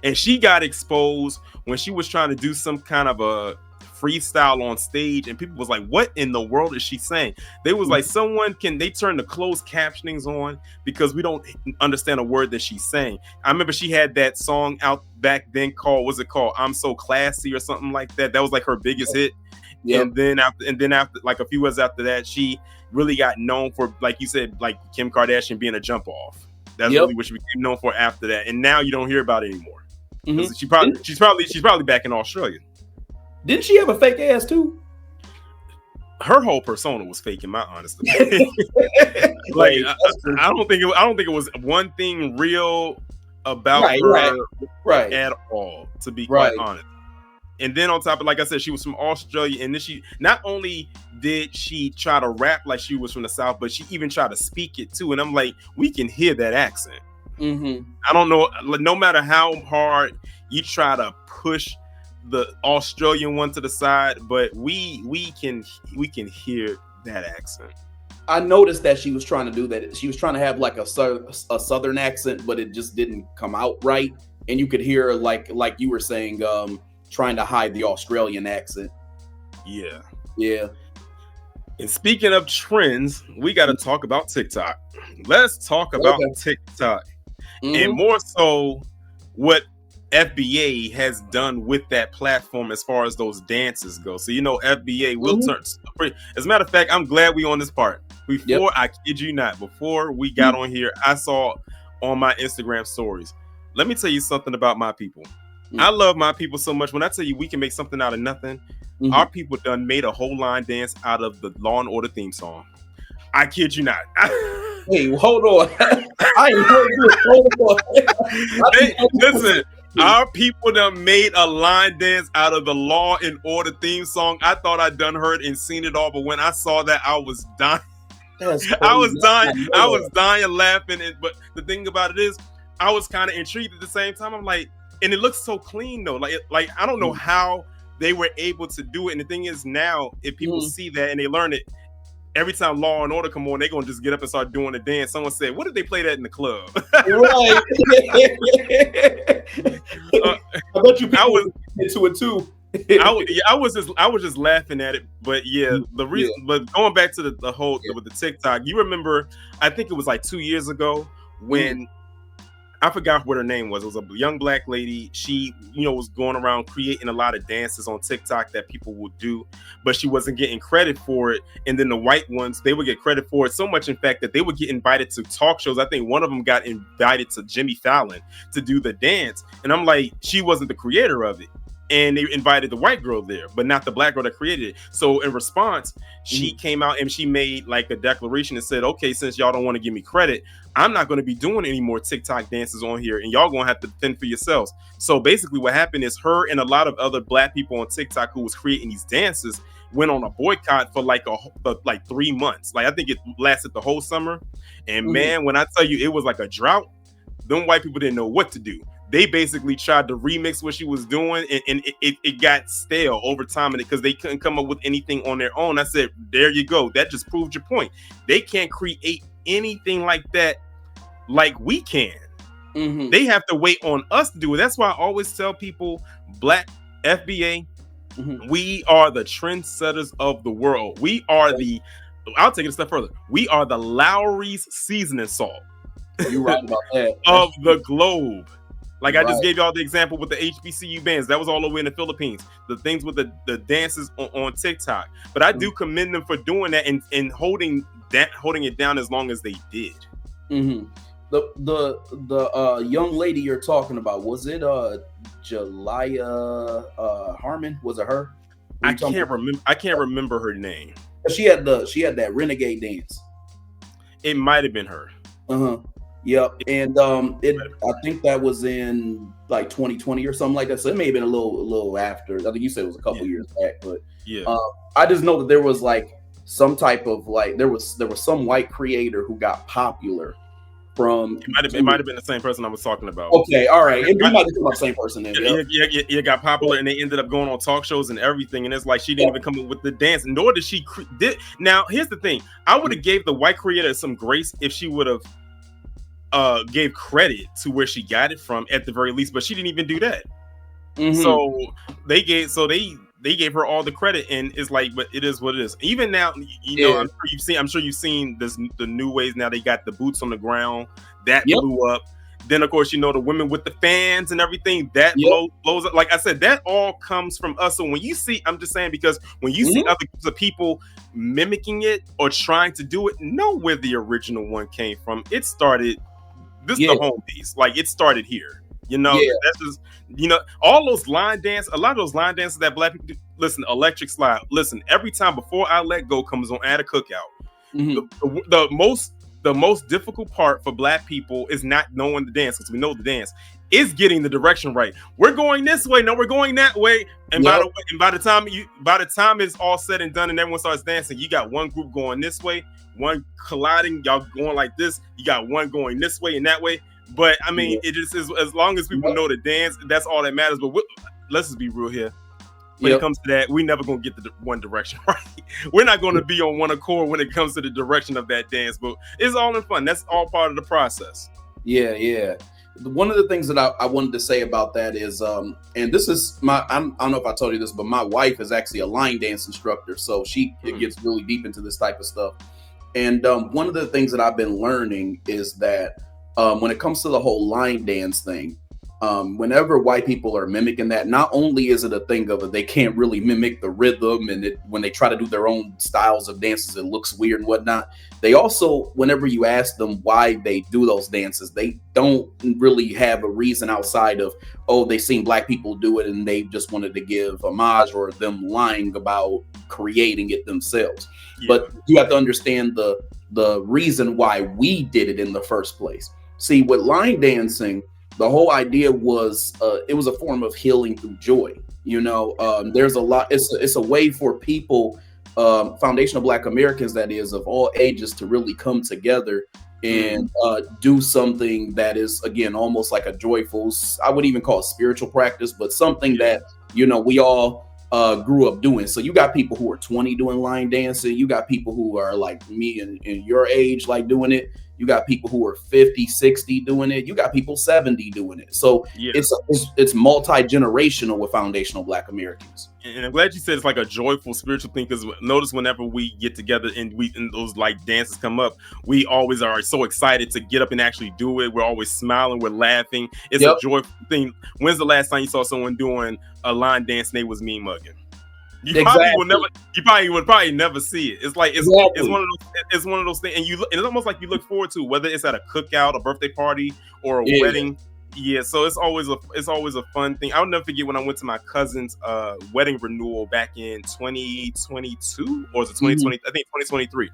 And she got exposed when she was trying to do some kind of a freestyle on stage, and people was like, what in the world is she saying? They was like, they turn the closed captionings on because we don't understand a word that she's saying. I remember she had that song out back then called, what's it called, I'm So Classy or something like that. That was like her biggest hit. Yep. And then after like a few years after that, she really got known for, like you said, like Kim Kardashian being a jump off. That's really what she became known for after that. And now you don't hear about it anymore. Mm-hmm. She's probably back in Australia. Didn't she have a fake ass too? Her whole persona was fake, in my honest opinion. Like I don't think it was one thing real about her at all, to be quite honest. And then on top of, like I said, she was from Australia, and then she not only did she try to rap like she was from the South, but she even tried to speak it too. And I'm like, we can hear that accent. Mm-hmm. I don't know, no matter how hard you try to push the Australian one to the side, but we can hear that accent. I noticed that she was trying to do that. She was trying to have like a Southern accent, but it just didn't come out right. And you could hear, like you were saying, trying to hide the Australian accent. Yeah. And speaking of trends, we got to talk about TikTok. Let's talk about TikTok. Mm-hmm. And more so what FBA has done with that platform as far as those dances go. So, you know, FBA will turn. As a matter of fact, I'm glad we on this part. Before, I kid you not, before we got on here, I saw on my Instagram stories. Let me tell you something about my people. I love my people so much. When I tell you we can make something out of nothing, our people done made a whole line dance out of the Law and Order theme song. I kid you not. Hey, hold on. I ain't heard this. Hold on. Hey, listen, our people done made a line dance out of the Law and Order theme song. I thought I'd done heard and seen it all, but when I saw that, I was dying. I was dying laughing. But the thing about it is, I was kind of intrigued at the same time. I'm like, and it looks so clean though. Like I don't know how they were able to do it. And the thing is, now if people see that and they learn it, every time Law and Order come on, they're gonna just get up and start doing the dance. Someone said, "What did they play that in the club?" Right. I bet you people was into it too. I was just laughing at it, but yeah, the reason. But going back to the whole with the TikTok, you remember? I think it was like 2 years ago when. I forgot what her name was. It was a young black lady. She, was going around creating a lot of dances on TikTok that people would do, but she wasn't getting credit for it. And then the white ones, they would get credit for it so much, in fact, that they would get invited to talk shows. I think one of them got invited to Jimmy Fallon to do the dance. And I'm like, she wasn't the creator of it. And they invited the white girl there, but not the black girl that created it. So in response, she came out and she made like a declaration and said, okay, since y'all don't want to give me credit, I'm not going to be doing any more TikTok dances on here, and y'all going to have to fend for yourselves. So basically what happened is her and a lot of other black people on TikTok who was creating these dances went on a boycott for like 3 months. Like I think it lasted the whole summer. And man, when I tell you it was like a drought, them white people didn't know what to do. They basically tried to remix what she was doing, and it got stale over time, because they couldn't come up with anything on their own. I said, there you go. That just proved your point. They can't create anything like that like we can. They have to wait on us to do it. That's why I always tell people, Black FBA, we are the trendsetters of the world. We are I'll take it a step further. We are the Lowry's seasoning salt. You're right about that. Of the globe. Like I just gave y'all the example with the HBCU bands. That was all over in the Philippines. The things with the dances on TikTok. But I do commend them for doing that and holding it down as long as they did. The young lady you're talking about, was it Jalaya Harmon? Was it her? I can't remember her name. She had that renegade dance. It might have been her. Yep. And I think that was in like 2020 or something like that. So it may have been a little after. I think you said it was a couple Yeah, years back, but yeah. uh, I just know that there was like some type of like there was some white creator who got popular from It might have been the same person I was talking about. okay, all right. And we might be talking about the same person then. Yep. Yeah, got popular, and they ended up going on talk shows and everything. And it's like she didn't even come up with the dance, nor did she did. Now, here's the thing: I would have gave the white creator some grace if she would have gave credit to where she got it from at the very least, but she didn't even do that. Mm-hmm. So they gave her all the credit, and it's like, but it is what it is. Even now, you know, Yeah. I'm sure you've seen this, the new ways now. They got the boots on the ground that Yep. blew up. Then of course, you know, the women with the fans and everything that Yep. blows up. Like I said, that all comes from us. So when you see, I'm just saying, because when you see Mhm. other groups of people mimicking it or trying to do it, know where the original one came from. It started. This is Yeah. the home piece. Like it started here. You know, Yeah. that's just, you know, all those line dance, a lot of those line dances that black people do. Listen, electric slide. Listen, every time Before I Let Go comes on at a cookout, Mm-hmm. the most difficult part for black people is not knowing the dance, because we know the dance is getting the direction right. We're going this way, no, we're going that way. And Yep. by the time it's all said and done and everyone starts dancing, you got one group going this way, one colliding, y'all going like this, you got one going this way and that way. But I mean, Yeah. it just is, as long as people Yep. know the dance, that's all that matters. But let's just be real here. When it Yep. comes to that, we never gonna get the one direction right. We're not gonna be on one accord when it comes to the direction of that dance, but it's all in fun. That's all part of the process. Yeah, yeah. One of the things that I wanted to say about that is, and this is I don't know if I told you this, but my wife is actually a line dance instructor, so she it Mm. gets really deep into this type of stuff. And one of the things that I've been learning is that when it comes to the whole line dance thing, whenever white people are mimicking that, not only is it a thing of it, they can't really mimic the rhythm, and when they try to do their own styles of dances, it looks weird and whatnot. They also, whenever you ask them why they do those dances, they don't really have a reason outside of, oh, they seen black people do it and they just wanted to give homage, or them lying about creating it themselves. Yeah. But you have to understand the reason why we did it in the first place. See, with line dancing, the whole idea was it was a form of healing through joy. You know, there's a lot. It's a way for people, foundational Black Americans, that is, of all ages, to really come together and do something that is, again, almost like a joyful. I wouldn't even call it spiritual practice, but something that we all grew up doing. So you got people who are 20 doing line dancing. You got people who are like me and your age, like doing it. You got people who are 50, 60 doing it. You got people 70 doing it. So Yeah. it's multi-generational with foundational Black Americans. And I'm glad you said it's like a joyful spiritual thing, because notice whenever we get together and those like dances come up, we always are so excited to get up and actually do it. We're always smiling, we're laughing. It's a joyful thing. When's the last time you saw someone doing a line dance and they was mean mugging? You probably would never see it. It's like it's one of those things, and it's almost like you look forward to, whether it's at a cookout, a birthday party, or a wedding. Yeah, so it's always a fun thing. I'll never forget when I went to my cousin's wedding renewal back in 2022, or was it 2020? I think 2023.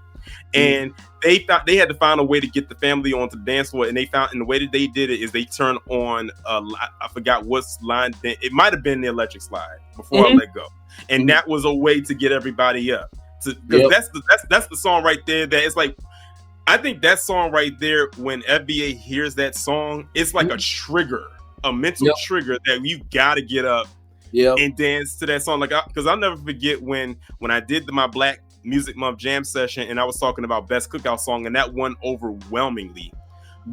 And they had to find a way to get the family onto the dance floor, and the way that they did it is they turned on I forgot what's line. It might have been the electric slide, Before I Let Go, and that was a way to get everybody up. Because that's the song right there. That it's like, I think that song right there, when FBA hears that song, it's like a trigger, a mental trigger that you gotta get up and dance to that song. Like, because I'll never forget when I did my Black Music Month jam session, and I was talking about best cookout song, and that won overwhelmingly.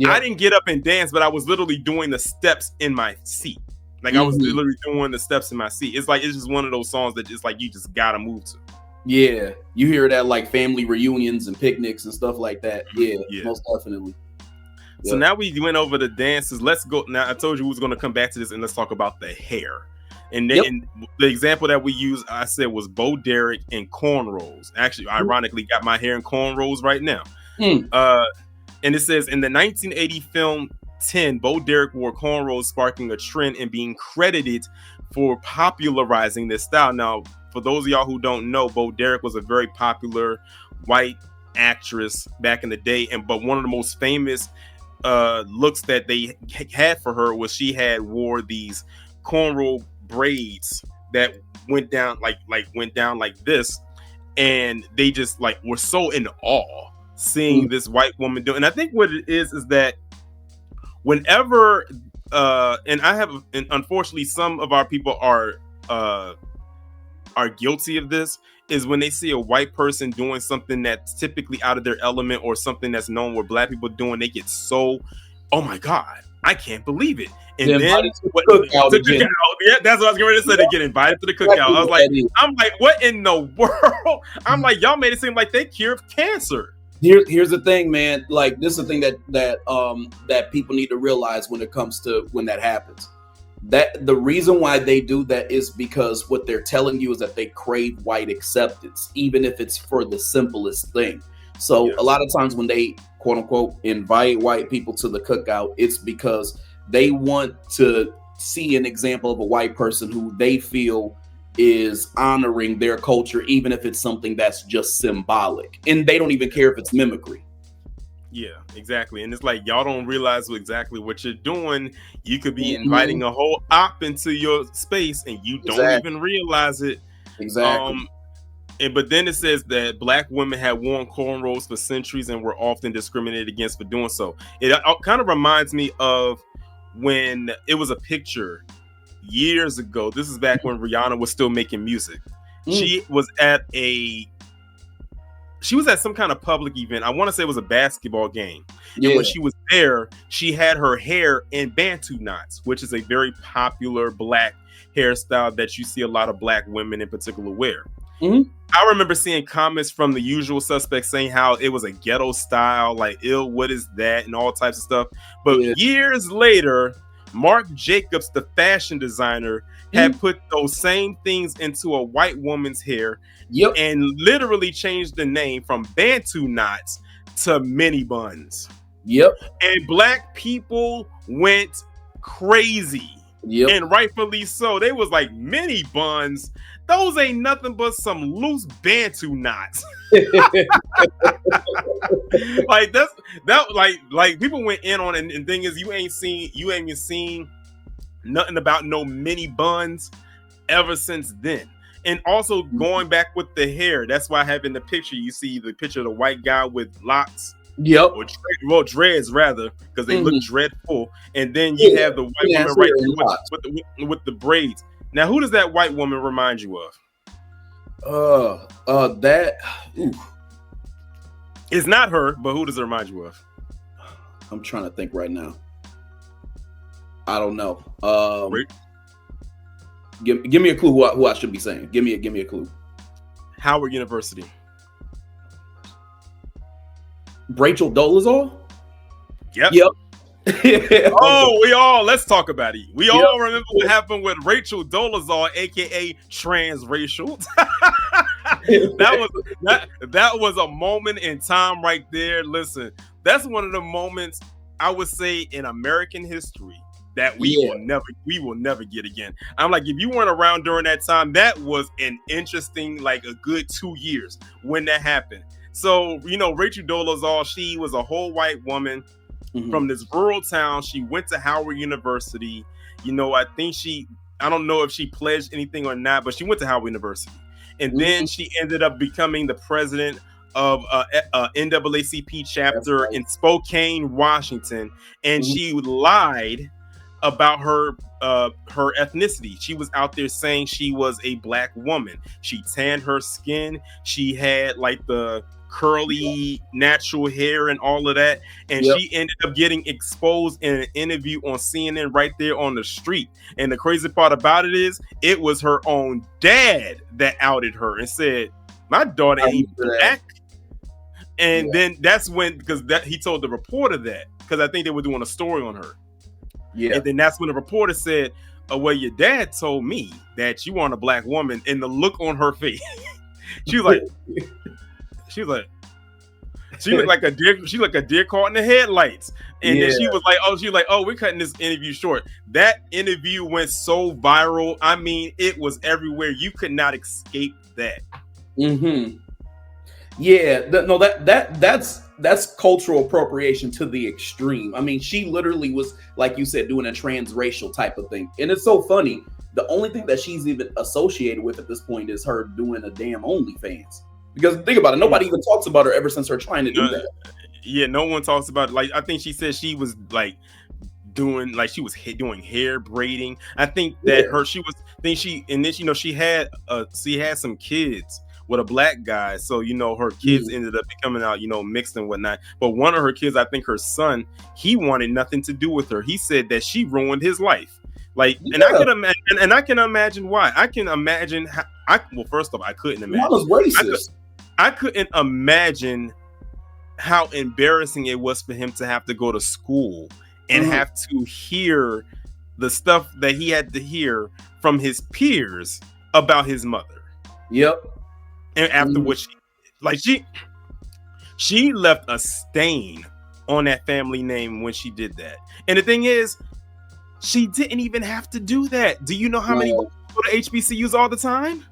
I didn't get up and dance, but I was literally doing the steps in my seat. Like I was literally doing the steps in my seat. It's just one of those songs that just like you just gotta move to. Yeah, you hear that like family reunions and picnics and stuff like that. Yeah. Most definitely. So now we went over the dances. Let's go. Now I told you we was going to come back to this, and let's talk about the hair. And then the example that we used, I said, was Bo Derek and cornrows. Actually, ironically, got my hair in cornrows right now. And it says, in the 1980 film 10, Bo Derek wore cornrows, sparking a trend and being credited for popularizing this style. Now, for those of y'all who don't know, Bo Derek was a very popular white actress back in the day, but one of the most famous looks that they had for her was she had wore these cornrow braids that went down like this, and they just like were so in awe seeing this white woman do. And I think what it is that whenever and I have, and unfortunately some of our people are guilty of this, is when they see a white person doing something that's typically out of their element or something that's known what black people doing, they get so, oh my God, I can't believe it. And then yeah, that's what I was going to say. They get invited to the cookout. I was like, I'm like, what in the world? I'm like, y'all made it seem like they cured cancer. Here's the thing, man. Like, this is the thing that people need to realize when it comes to when that happens. That the reason why they do that is because what they're telling you is that they crave white acceptance, even if it's for the simplest thing. So yes. A lot of times when they quote unquote invite white people to the cookout, it's because they want to see an example of a white person who they feel is honoring their culture, even if it's something that's just symbolic, and they don't even care if it's mimicry. Yeah, exactly. And it's like, y'all don't realize exactly what you're doing. You could be inviting a whole op into your space and you don't even realize it. Exactly. But then it says that black women had worn cornrows for centuries and were often discriminated against for doing so. It kind of reminds me of when it was a picture years ago. This is back when Rihanna was still making music. She was at some kind of public event. I want to say it was a basketball game. Yeah. And when she was there, she had her hair in Bantu knots, which is a very popular black hairstyle that you see a lot of black women in particular wear. I remember seeing comments from the usual suspects saying how it was a ghetto style, like, ill, what is that, and all types of stuff. But years later, Marc Jacobs, the fashion designer, had put those same things into a white woman's hair and literally changed the name from Bantu knots to mini buns. And black people went crazy. And rightfully so. They was like, mini buns? Those ain't nothing but some loose Bantu knots. Like like people went in on it, and thing is, you ain't seen nothing about no mini buns ever since then. And also going back with the hair, that's why I have in the picture, you see the picture of the white guy with locks. Or dreads rather, because they look dreadful. And then you have the white woman right there with the braids. Now, who does that white woman remind you of? It's not her, but who does it remind you of? I'm trying to think right now. I don't know. Give me a clue who I should be saying. Give me a clue. Howard University. Rachel Dolezal? Yep. Let's talk about it. We all remember what happened with Rachel Dolezal, aka transracial. that was a moment in time right there. Listen, that's one of the moments I would say in American history that we will never get again. I'm like, if you weren't around during that time, that was an interesting, like, a good 2 years when that happened. So, Rachel Dolezal, she was a whole white woman from this rural town. She went to Howard University. I don't know if she pledged anything or not, but she went to Howard University. And then she ended up becoming the president of NAACP chapter in Spokane, Washington. And she lied about her ethnicity. She was out there saying she was a black woman. She tanned her skin. She had like the curly natural hair and all of that, and she ended up getting exposed in an interview on CNN right there on the street. And the crazy part about it is, it was her own dad that outed her and said, my daughter ain't black. And then that's when, because he told the reporter that, because I think they were doing a story on her. And then that's when the reporter said, well, your dad told me that you aren't a black woman. And the look on her face, she looked like a deer. She looked like a deer caught in the headlights. And then she was like, oh, we're cutting this interview short. That interview went so viral. I mean, it was everywhere. You could not escape that. Yeah, no, that's cultural appropriation to the extreme. I mean, she literally was, like you said, doing a transracial type of thing, and it's so funny. The only thing that she's even associated with at this point is her doing a damn OnlyFans. Because think about it, nobody even talks about her ever since her trying to do No, that. yeah, no one talks about it. Like I think she said she was like doing like she was doing hair braiding. I think that Yeah. her she was then she and then she had some kids with a black guy. So her kids Mhm. ended up becoming out mixed and whatnot. But one of her kids, I think her son, he wanted nothing to do with her. He said that she ruined his life. Like, and I Yeah, can imagine, and I can imagine why. I can imagine how. Well, first off, I couldn't imagine. mama's I could. racist. I couldn't imagine how embarrassing it was for him to have to go to school and Uh-huh. have to hear the stuff that he had to hear from his peers about his mother. Yep. And after Mhm. what she left a stain on that family name when she did that. And the thing is, she didn't even have to do that. Do you know how many white No. people go to HBCUs all the time?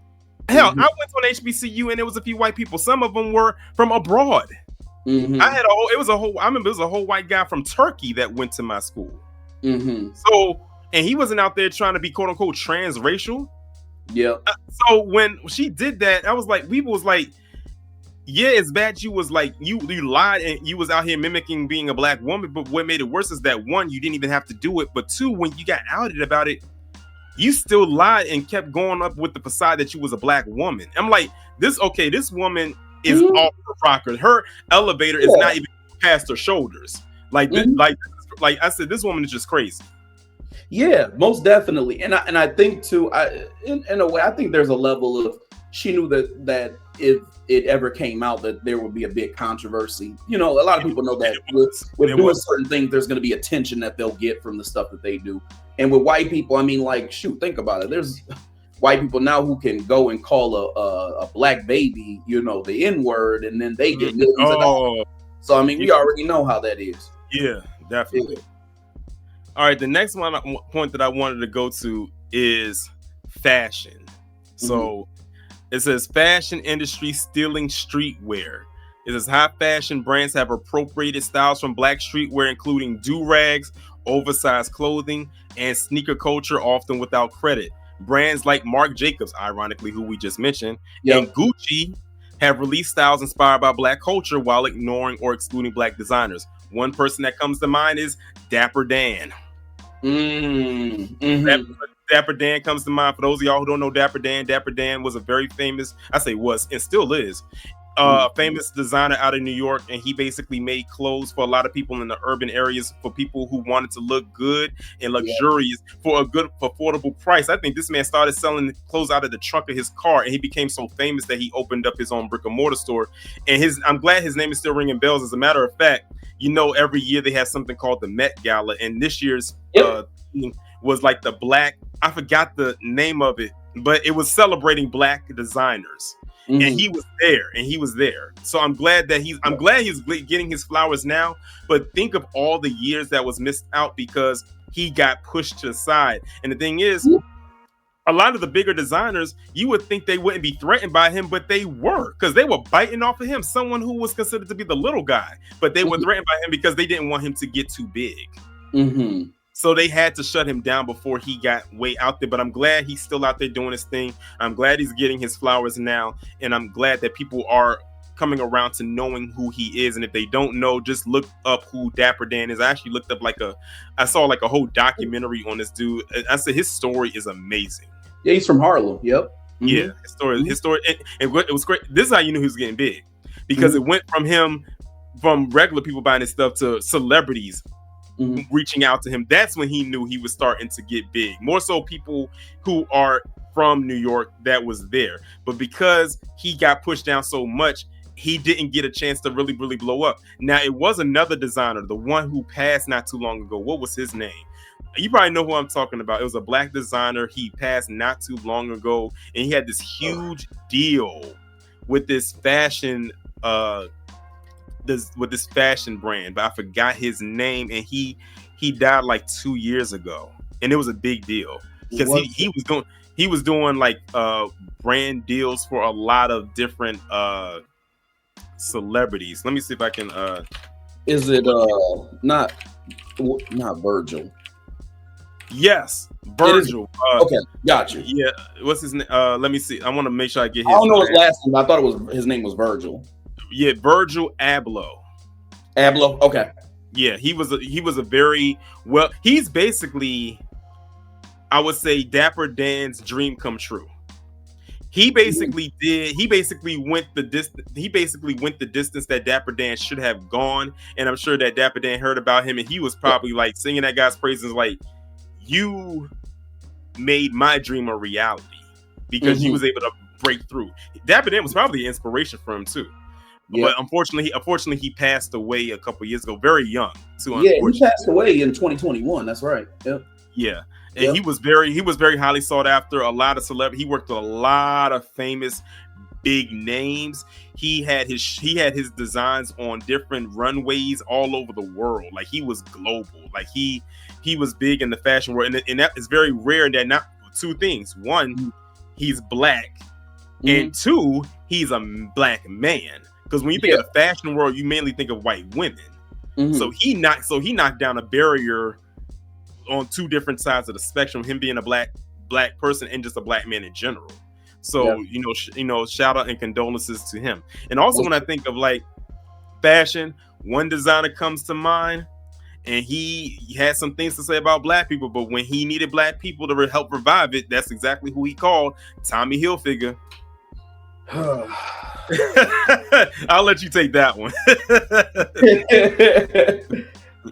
Hell, Mhm. I went to an HBCU and there was a few white people. Some of them were from abroad. I Mhm. had a whole. It was a whole. I remember it was a whole white guy from Turkey that went to my school. Mhm. So, and he wasn't out there trying to be quote unquote transracial. Yep. So when she did that, I was like, we was like, yeah, it's bad. You was like, you lied and you was out here mimicking being a black woman. But what made it worse is that one, you didn't even have to do it. But two, when you got outed about it, you still lied and kept going up with the facade that you was a black woman. I'm like, this woman is Mhm. off the rocker. Her elevator is Yeah. not even past her shoulders. Like, Mhm. like I said, this woman is just crazy. Yeah, most definitely. And I think too, in a way, I think there's a level of she knew that if it ever came out that there would be a big controversy. You know, a lot of people know And that it with was. And with it doing was. certain things, there's going to be attention that they'll get from the stuff that they do. And with white people, I mean, like, shoot, think about it. There's white people now who can go and call a black baby, the N word, and then they get millions of dollars. Oh, So I mean, yeah, we already know how that is. yeah, Yeah. definitely. All right, the next point that I wanted to go to is fashion. Hmm. So it says fashion industry stealing streetwear. It says high fashion brands have appropriated styles from black streetwear, including do rags, oversized clothing, and sneaker culture, often without credit. Brands like Marc Jacobs, ironically, who we just mentioned, and Yep. Gucci have released styles inspired by black culture while ignoring or excluding black designers. One person that comes to mind is Dapper Dan. Dapper, Mm-hmm. Dapper Dan comes to mind. For those of y'all who don't know Dapper Dan was a very famous, I say was, and still is, famous designer out of New York, and he basically made clothes for a lot of people in the urban areas for people who wanted to look good and Yep. luxurious for a good, affordable price. I think this man started selling clothes out of the trunk of his car, and he became so famous that he opened up his own brick and mortar store. And I'm glad his name is still ringing bells. As a matter of fact, every year they have something called the Met Gala, and this year's Yep. theme was like the black. I forgot the name of it, but it was celebrating black designers, and Mm-hmm. he was there. So I'm glad he's getting his flowers now. But think of all the years that was missed out because he got pushed to the side. And the thing is, a lot of the bigger designers, you would think they wouldn't be threatened by him, but they were, because they were biting off of him, someone who was considered to be the little guy, but they were threatened by him because they didn't want him to get too big. Mm-hmm. So they had to shut him down before he got way out there. But I'm glad he's still out there doing his thing. I'm glad he's getting his flowers now. And I'm glad that people are coming around to knowing who he is. And if they don't know, just look up who Dapper Dan is. I actually looked up I saw like a whole documentary on this dude. I said his story is amazing. Yeah, he's from Harlem. Yep. Yeah, Mm-hmm. his story, and it was great. This is how you knew he was getting big, because Mm-hmm. it went from him, from regular people buying his stuff to celebrities Mm-hmm. reaching out to him. That's when he knew he was starting to get big. More so people who are from New York that was there. But because he got pushed down so much, he didn't get a chance to really, really blow up. Now, it was another designer, the one who passed not too long ago. What was his name? You probably know who I'm talking about. It was a black designer. He passed not too long ago, and he had this huge deal with this fashion brand, but I forgot his name, and he died like 2 years ago, and it was a big deal because What? he was doing like brand deals for a lot of different celebrities. Let me see if I can. Is it not Virgil? Yes, It is. Virgil. Okay, got you. Yeah, what's his name? Let me see. I want to make sure I get I his. don't know his last name. I thought it was his name was Virgil. Yeah, Virgil Abloh. Abloh. Okay. Yeah, he was a very well. He's basically, I would say, Dapper Dan's dream come true. He basically did. He basically went the distance. He basically went the distance that Dapper Dan should have gone. And I'm sure that Dapper Dan heard about him, and he was probably like singing that guy's praises, like, "You made my dream a reality," because he was able to break through. Dapper Dan was probably an inspiration for him too. But unfortunately, he passed away a couple years ago, very young. Too. Yeah, he passed away in 2021. That's right. Yep. Yeah. And he was very highly sought after. A lot of celebrities. He worked with a lot of famous big names. He had his designs on different runways all over the world. Like, he was global. Like, he was big in the fashion world, and that is very rare. That not two things. One, he's black, and two, he's a black man. Because when you think of the fashion world, you mainly think of white women. So he knocked down a barrier on two different sides of the spectrum, him being a black person and just a black man in general. So shout out and condolences to him. And also, when I think of like fashion, one designer comes to mind, and he had some things to say about black people, but when he needed black people to help revive it, that's exactly who he called: Tommy Hilfiger. I'll let you take that one.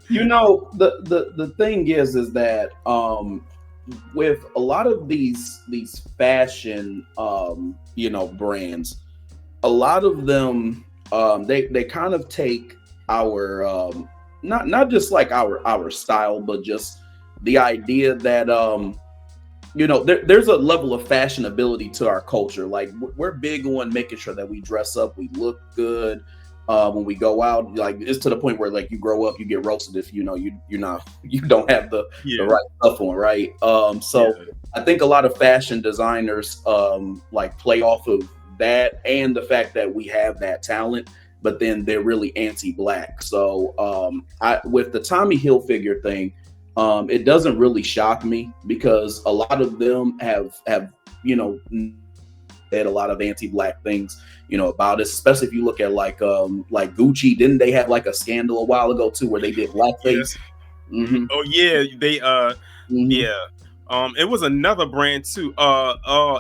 You know, the thing is that with a lot of these fashion brands, a lot of them they kind of take our not just like our style, but just the idea that there's a level of fashionability to our culture. Like, we're big on making sure that we dress up, we look good when we go out. Like, it's to the point where, like, you grow up, you get roasted if you don't have the right stuff on, right? I think a lot of fashion designers like play off of that and the fact that we have that talent, but then they're really anti-black. So with the Tommy Hilfiger thing, it doesn't really shock me, because a lot of them have said a lot of anti-black things, about it. Especially if you look at like Gucci, didn't they have like a scandal a while ago too, where they did blackface? Oh yeah, they it was another brand too.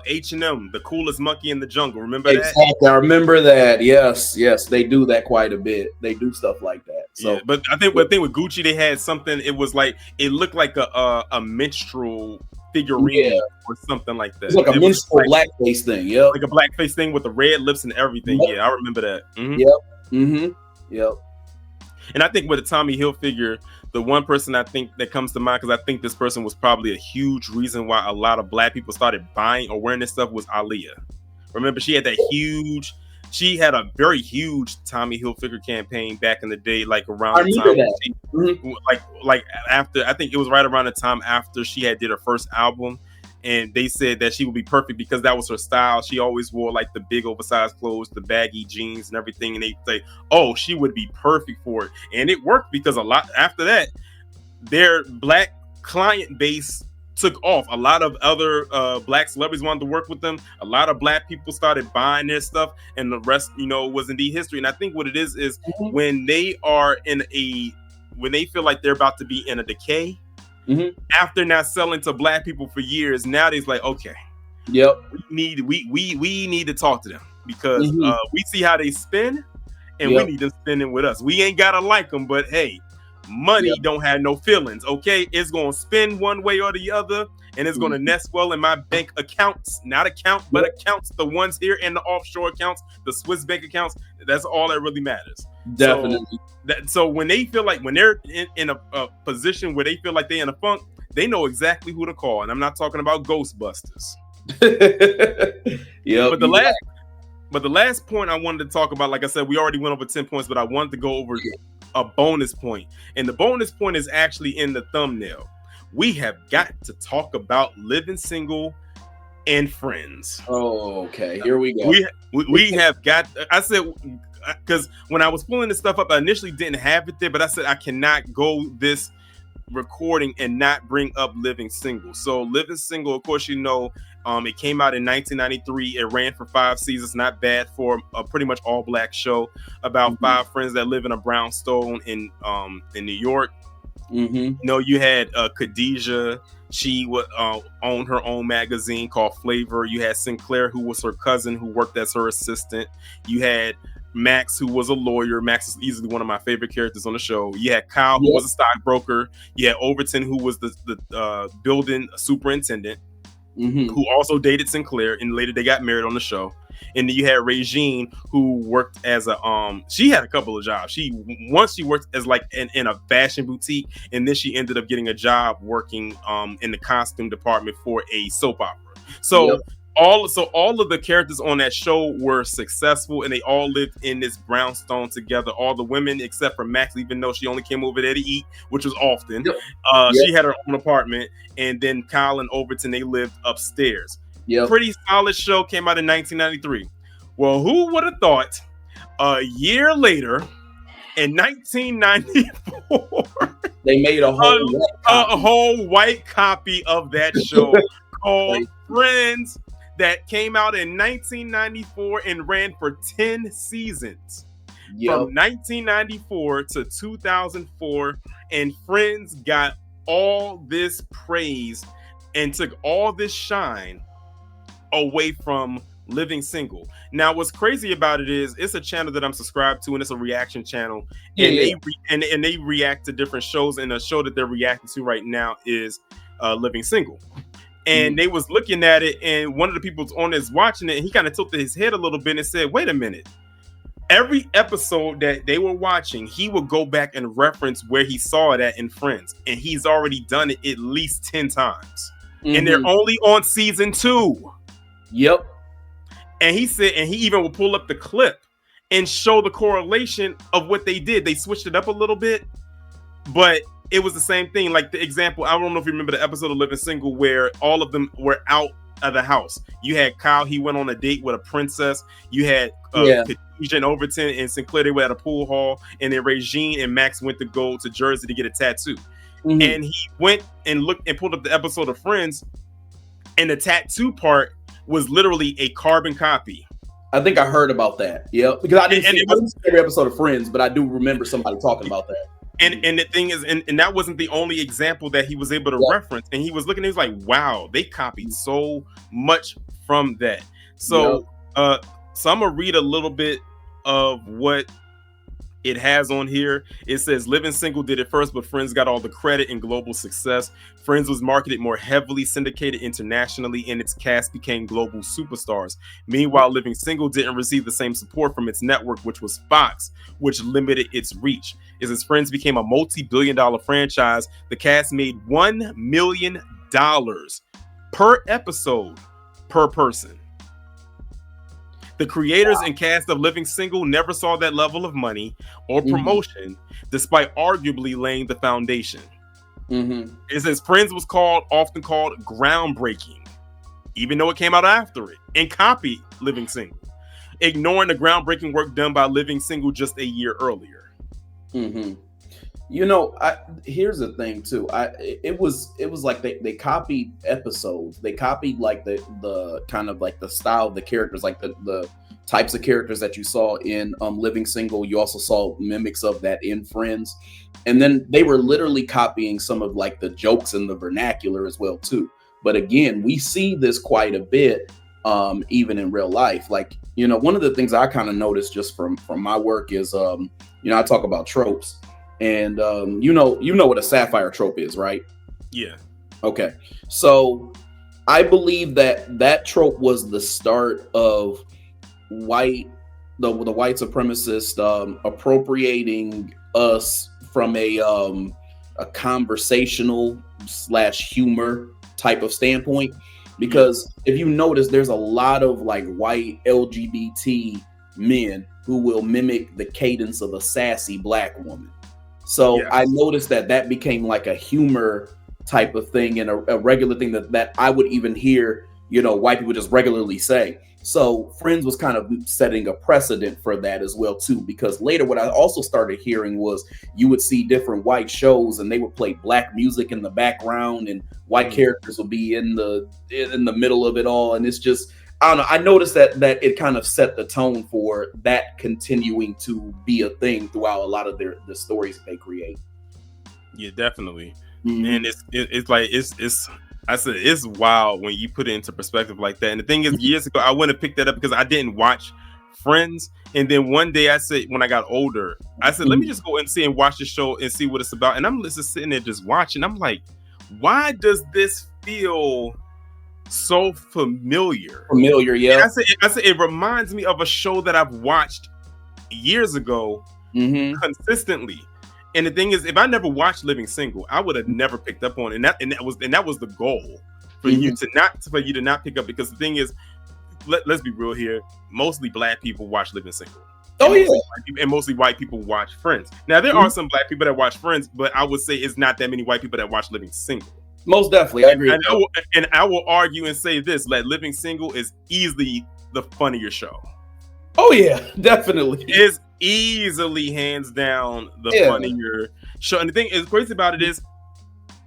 H&M, the coolest monkey in the jungle. Remember that? Exactly. I remember that. Yes, they do that quite a bit. They do stuff like that. So, but I think with Gucci, they had something. It was like, it looked like a minstrel figurine or something like that. It's like a minstrel blackface thing. Yeah, like a blackface thing with the red lips and everything. Yep. Yeah, I remember that. Yep. And I think with the Tommy Hilfiger, the one person I think that comes to mind, because I think this person was probably a huge reason why a lot of black people started buying or wearing this stuff, was Aaliyah. Remember, she had a very huge Tommy Hilfiger campaign back in the day, like around the time, like after, I think it was right around the time after she had did her first album. And they said that she would be perfect because that was her style. She always wore like the big oversized clothes, the baggy jeans and everything. And they say, oh, she would be perfect for it. And it worked, because a lot after that, their black client base took off. A lot of other black celebrities wanted to work with them. A lot of black people started buying their stuff, and the rest, was indeed history. And I think what it is when they are when they feel like they're about to be in a decay, after not selling to black people for years, now they're like, okay, we need to talk to them, because we see how they spend, and we need them spending with us. We ain't gotta like them, but hey, money don't have no feelings. Okay, it's gonna spend one way or the other, and it's gonna nest well in my bank accounts. Not but accounts, the ones here and the offshore accounts, the Swiss bank accounts. That's all that really matters. Definitely. So when they feel like, when they're in a position where they feel like they're in a funk, they know exactly who to call. And I'm not talking about Ghostbusters. But the last point I wanted to talk about, like I said, we already went over 10 points, but I wanted to go over a bonus point. And the bonus point is actually in the thumbnail. We have got to talk about living single and friends. Oh, okay. Here we go. We have got, I said, because when I was pulling this stuff up, I initially didn't have it there, but I said I cannot go this recording and not bring up Living Single. So Living Single, of course, it came out in 1993. It ran for 5 seasons. Not bad for a pretty much all black show about 5 friends that live in a brownstone in New York. You had Khadijah. She would own her own magazine called Flavor. You had Sinclair, who was her cousin, who worked as her assistant. You had Max, who was a lawyer. Max is easily one of my favorite characters on the show. You had Kyle, who was a stockbroker. You had Overton, who was the building superintendent, who also dated Sinclair, and later they got married on the show. And then you had Regine, who worked as she had a couple of jobs. Once she worked as like in a fashion boutique, and then she ended up getting a job working in the costume department for a soap opera. So all of the characters on that show were successful, and they all lived in this brownstone together. All the women except for Max, even though she only came over there to eat, which was often. She had her own apartment, and then Kyle and Overton, they lived upstairs. Pretty solid show. Came out in 1993. Well, who would have thought a year later, in 1994, they made a whole white copy of that show called Friends, that came out in 1994 and ran for 10 seasons. From 1994 to 2004, and Friends got all this praise and took all this shine away from Living Single. Now, what's crazy about it is it's a channel that I'm subscribed to, and it's a reaction channel, and they react to different shows. And the show that they're reacting to right now is Living Single. And they was looking at it, and one of the people on this watching it, and he kind of tilted his head a little bit and said, "Wait a minute." Every episode that they were watching, he would go back and reference where he saw it at in Friends, and he's already done it at least 10 times, and they're only on season 2. And he said, and he even will pull up the clip and show the correlation of what they did. They switched it up a little bit, but it was the same thing. Like the example, I don't know if you remember the episode of Living Single where all of them were out of the house. You had Kyle, he went on a date with a princess. You had Khadijah and Overton and Sinclair, they were at a pool hall. And then Regine and Max went to go to Jersey to get a tattoo. And he went and looked and pulled up the episode of Friends, and the tattoo part was literally a carbon copy. I think I heard about that. Because I didn't see every episode of Friends, but I do remember somebody talking about that. And the thing is, and that wasn't the only example that he was able to reference. And he was looking, he was like, wow, they copied so much from that. So so I'm gonna read a little bit of what it has on here. It says Living Single did it first, but Friends got all the credit and global success. Friends was marketed more heavily, syndicated internationally, and its cast became global superstars. Meanwhile, Living Single didn't receive the same support from its network, which was Fox, which limited its reach. As Friends became a multi-billion-dollar franchise, the cast made $1 million per episode per person. The creators and cast of Living Single never saw that level of money or promotion, despite arguably laying the foundation. It says Friends was often called groundbreaking, even though it came out after it, and copied Living Single, ignoring the groundbreaking work done by Living Single just a year earlier. Here's the thing too. It was like they copied episodes. They copied like the kind of like the style of the characters, like the types of characters that you saw in Living Single. You also saw mimics of that in Friends, and then they were literally copying some of like the jokes and the vernacular as well too. But again, we see this quite a bit even in real life. Like, one of the things I kind of noticed just from my work is I talk about tropes. And you know what a sapphire trope is, right? Yeah. Okay. So I believe that trope was the start of the white supremacist appropriating us from a conversational / humor type of standpoint. Because if you notice, there's a lot of like white LGBT men who will mimic the cadence of a sassy black woman. So I noticed that became like a humor type of thing and a regular thing that I would even hear white people just regularly say. So Friends was kind of setting a precedent for that as well too, because later what I also started hearing was you would see different white shows and they would play black music in the background and white characters would be in the middle of it all, and it's just, I don't know. I noticed that it kind of set the tone for that continuing to be a thing throughout a lot of the stories that they create. Yeah, definitely. And it's like I said it's wild when you put it into perspective like that. And the thing is, years ago I wouldn't have picked that up because I didn't watch Friends. And then one day I said, when I got older, I said, let me just go and see and watch the show and see what it's about. And I'm just sitting there just watching. I'm like, why does this feel so familiar? Yeah. And I said it reminds me of a show that I've watched years ago consistently. And the thing is, if I never watched Living Single, I would have never picked up on it. And that was the goal for you to not pick up, because the thing is, let's be real here. Mostly black people watch Living Single. And mostly white people watch Friends. Now there are some black people that watch Friends, but I would say it's not that many white people that watch Living Single. Most definitely, I agree. And I will argue and say this: that Living Single is easily the funnier show. Oh yeah, definitely. It's easily, hands down, the funnier show. And the thing is crazy about it is,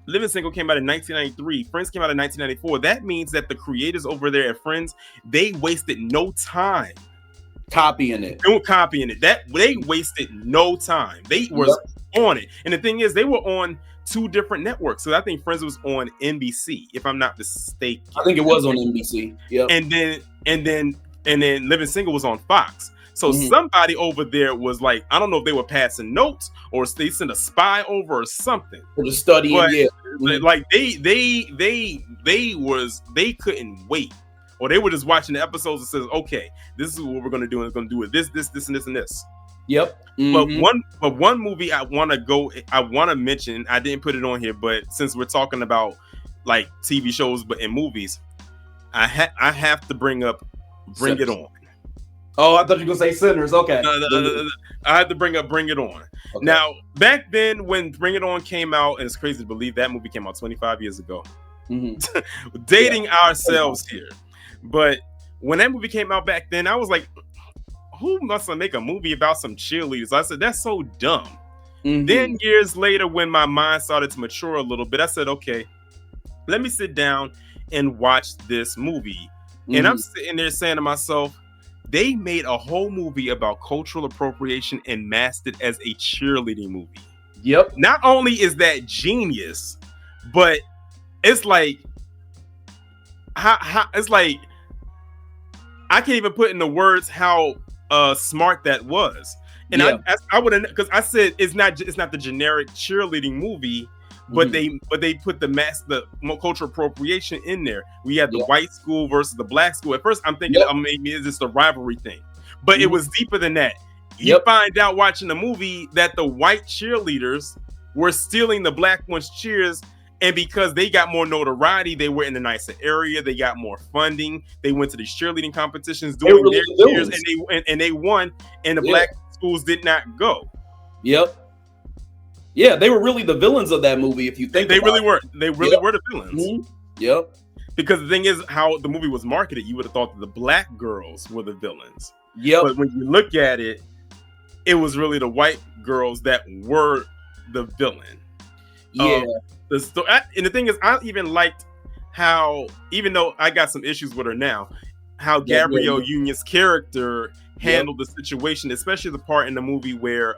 Living Single came out in 1993. Friends came out in 1994. That means that the creators over there at Friends, they wasted no time copying it. They wasted no time. They was on it. And the thing is, they were on 2 different networks. So I think Friends was on NBC, if I'm not mistaken. I think it was on NBC. Yeah. And then Living Single was on Fox. So somebody over there was like, I don't know if they were passing notes or they sent a spy over or something. For the studying, like they couldn't wait. Or they were just watching the episodes and says, okay, this is what we're gonna do, and it's gonna do it this, and this, and this. Yep. But one movie I wanna mention, I didn't put it on here, but since we're talking about like TV shows but in movies, I have to bring up Bring It On. Oh, I thought you were gonna say Sinners. Okay. No. I had to bring It On. Okay. Now, back then when Bring It On came out, and it's crazy to believe that movie came out 25 years ago. Dating ourselves here. But when that movie came out back then, I was like, who must make a movie about some cheerleaders? I said, that's so dumb. Then years later, when my mind started to mature a little bit, I said, okay, let me sit down and watch this movie. And I'm sitting there saying to myself, they made a whole movie about cultural appropriation and masked it as a cheerleading movie. Yep. Not only is that genius, but it's like, it's like, I can't even put into words how smart that was. And I wouldn't, because I said it's not the generic cheerleading movie, but they put the cultural appropriation in there. We had the white school versus the black school. At first, I'm thinking maybe it's just a rivalry thing, but it was deeper than that. You find out watching the movie that the white cheerleaders were stealing the black ones' cheers. And because they got more notoriety, they were in a nicer area. They got more funding. They went to these cheerleading competitions doing their cheers, and they won. And the black schools did not go. Yep. Yeah, they were really the villains of that movie. If you think they really were, they really were the villains. Yep. Because the thing is, how the movie was marketed, you would have thought that the black girls were the villains. Yep. But when you look at it, it was really the white girls that were the villain. Yeah. And the thing is, I even liked how, even though I got some issues with her now, how Gabrielle Union's character handled the situation, especially the part in the movie where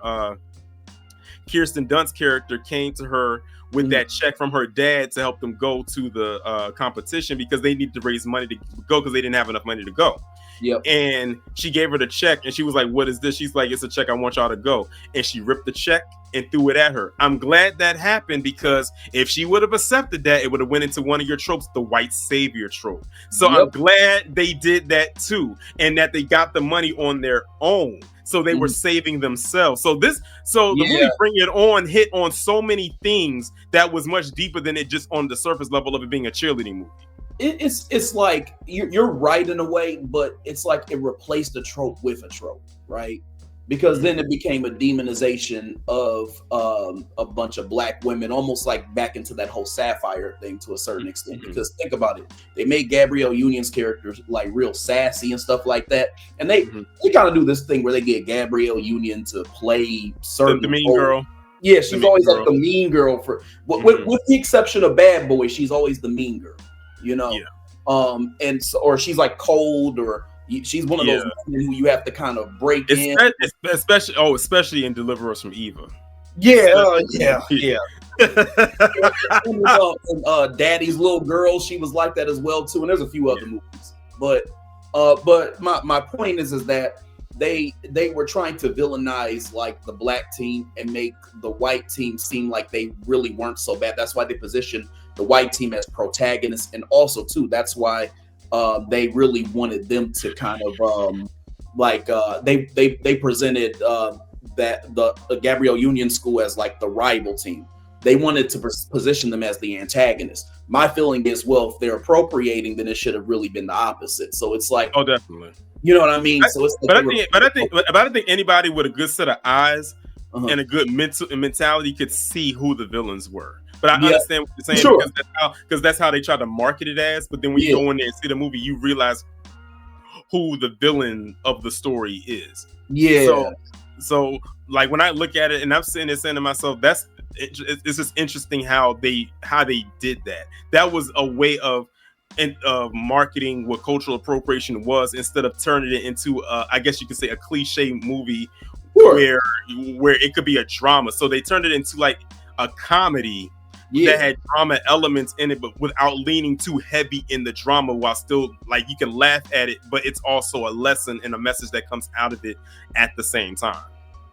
Kirsten Dunst's character came to her with that check from her dad to help them go to the competition because they needed to raise money to go because they didn't have enough money to go. Yep. And she gave her the check and she was like, what is this? She's like, it's a check. I want y'all to go. And she ripped the check and threw it at her. I'm glad that happened because if she would have accepted that, it would have went into one of your tropes, the white savior trope. So I'm glad they did that too. And that they got the money on their own. So they were saving themselves. So the movie Bring It On hit on so many things that was much deeper than it just on the surface level of it being a cheerleading movie. It's like you're right in a way, but it's like it replaced a trope with a trope, right? because then it became a demonization of a bunch of black women, almost like back into that whole Sapphire thing to a certain extent. Mhm. Because think about it, they made Gabrielle Union's characters like real sassy and stuff like that, and they Mhm. kind of do this thing where they get Gabrielle Union to play The certain mean roles. girl. Yeah, The she's mean always like girl. the mean girl for Mhm. with the exception of Bad Boy, she's always the mean girl, you know. Yeah. And so, or she's like cold, or she's one of those Yeah. women who you have to kind of break in. Especially in Deliver Us from Eva. Yeah, Especially- yeah. Daddy's Little Girl, she was like that as well too, and there's a few other movies. But my point is that they were trying to villainize like the black team and make the white team seem like they really weren't so bad. That's why they positioned the white team as protagonists, and also too that's why they really wanted them to kind of they presented that the Gabrielle Union School as like the rival team. They wanted to position them as the antagonist. My feeling is, well, if they're appropriating, then it should have really been the opposite. So it's like, Oh, definitely. you know what I mean? So it's But I think anybody with a good set of eyes and a good mentality could see who the villains were. But I understand what you're saying, sure, because that's how they try to market it as. But then when you go in there and see the movie, you realize who the villain of the story is. Yeah. So like when I look at it, and I'm sitting there saying to myself, it's just interesting how they did that. That was a way of marketing what cultural appropriation was, instead of turning it into I guess you could say a cliche movie where it could be a drama. So they turned it into like a comedy that had drama elements in it, but without leaning too heavy in the drama, while still like you can laugh at it, but it's also a lesson and a message that comes out of it at the same time.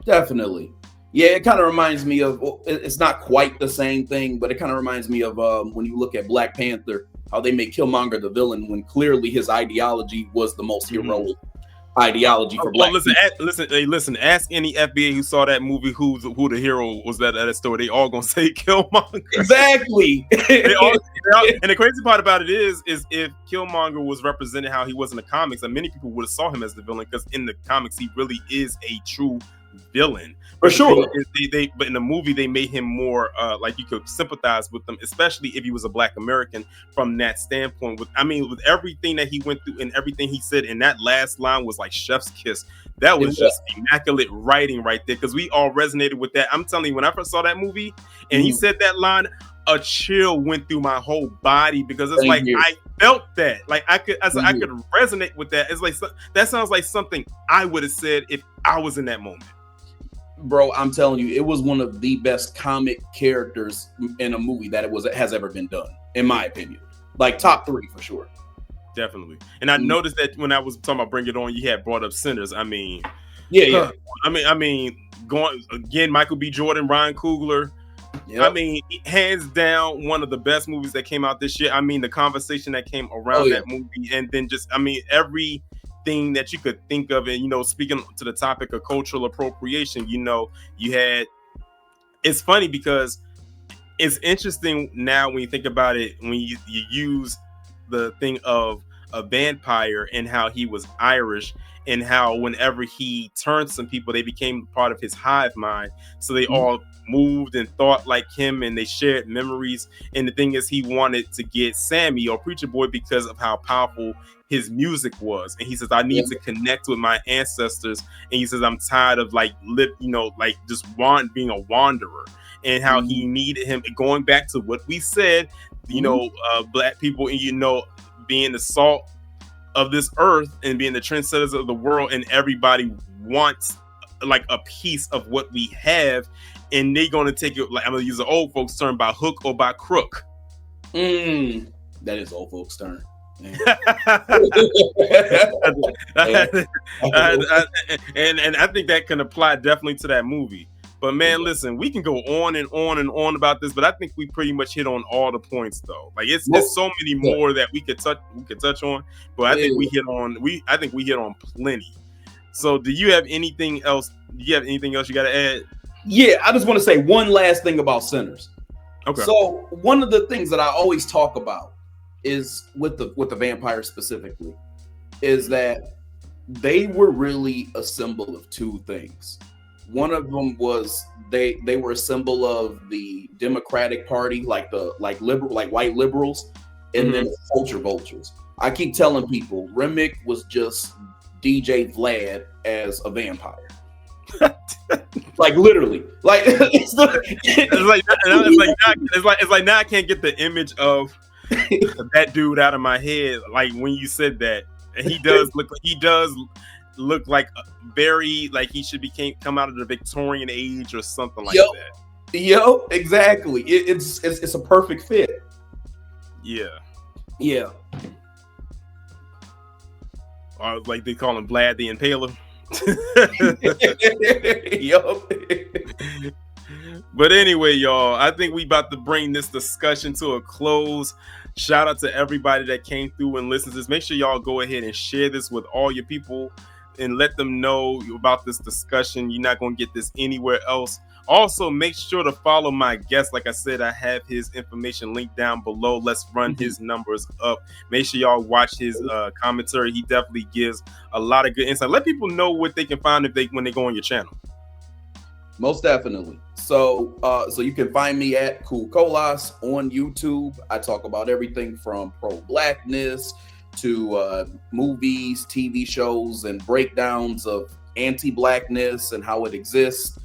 Definitely. Yeah, it kind of reminds me of, it's not quite the same thing, but it kind of reminds me of when you look at Black Panther, how they make Killmonger the villain when clearly his ideology was the most heroic ideology for Black people. Listen. Ask any FBA who saw that movie who the hero was at that story. They all gonna say Killmonger. Exactly. And the crazy part about it is if Killmonger was represented how he was in the comics, and many people would have saw him as the villain, because in the comics he really is a true villain. For sure. But in the movie they made him more like you could sympathize with him, especially if he was a Black American from that standpoint. With everything that he went through and everything he said, and that last line was like chef's kiss. That was just immaculate writing right there, because we all resonated with that. I'm telling you, when I first saw that movie and he said that line, a chill went through my whole body, because it's I felt that. Like I could resonate with that. It's like that sounds like something I would have said if I was in that moment. Bro, I'm telling you, it was one of the best comic characters in a movie that has ever been done, in my opinion. Like top 3 for sure. Definitely. And I noticed that when I was talking about Bring It On, you had brought up Sinners. I mean, going again, Michael B. Jordan, Ryan Coogler. Yep. I mean, hands down, one of the best movies that came out this year. I mean, the conversation that came around that movie, and then just, everything that you could think of. And, speaking to the topic of cultural appropriation, you had, it's funny because it's interesting now when you think about it, when you use the thing of a vampire and how he was Irish, and how whenever he turned some people, they became part of his hive mind. So they all moved and thought like him, and they shared memories. And the thing is, he wanted to get Sammy or Preacher Boy because of how powerful his music was. And he says, I need to connect with my ancestors. And he says, I'm tired of just being a wanderer. And how he needed him, going back to what we said, Black people, and being the salt of this earth and being the trendsetters of the world, and everybody wants like a piece of what we have, and they're gonna take it, like I'm gonna use an old folks term, by hook or by crook. That is old folks term. And I think that can apply definitely to that movie. But man, listen, we can go on and on and on about this, but I think we pretty much hit on all the points, though. Like there's so many more that we could touch on, but I think we hit on plenty. So, do you have anything else? You got to add? Yeah, I just want to say one last thing about Sinners. Okay. So, one of the things that I always talk about is with the vampire specifically, is that They were really a symbol of two things. One of them was they were a symbol of the Democratic Party, like liberal, like white liberals, and then Hmm. culture vultures. I keep telling people Remick was just DJ Vlad as a vampire. Like literally. Like it's It's like now I can't get the image of that dude out of my head. Like when you said that, and he does look like very like he should be come out of the Victorian age or something like Yo, that. yo, exactly. It's a perfect fit. Yeah, Yeah. or like they call him Vlad the Impaler. Yo. But anyway, y'all, I think we about to bring this discussion to a close. Shout out to everybody that came through and listened to this. Make sure y'all go ahead and share this with all your people and let them know about this discussion. You're not going to get this anywhere else. Also, make sure to follow my guest. Like I said, I have his information linked down below. Let's run his numbers up. Make sure y'all watch his commentary. He definitely gives a lot of good insight. Let people know what they can find when they go on your channel. Most definitely. So you can find me at Cool Colas on YouTube. I talk about everything from pro-blackness to movies, TV shows, and breakdowns of anti-blackness and how it exists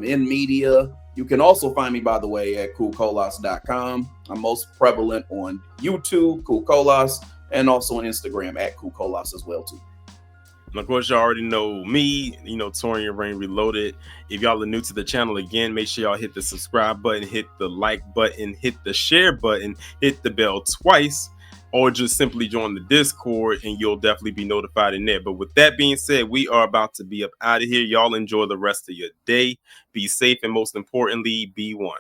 in media. You can also find me, by the way, at coolcolas.com. I'm most prevalent on YouTube, Cool Colas, and also on Instagram at Cool Colas as well too. And of course, y'all already know me, Torian Rain Reloaded. If y'all are new to the channel, again, make sure y'all hit the subscribe button, hit the like button, hit the share button, hit the bell twice, or just simply join the Discord and you'll definitely be notified in there. But with that being said, we are about to be up out of here. Y'all enjoy the rest of your day. Be safe and most importantly, be one.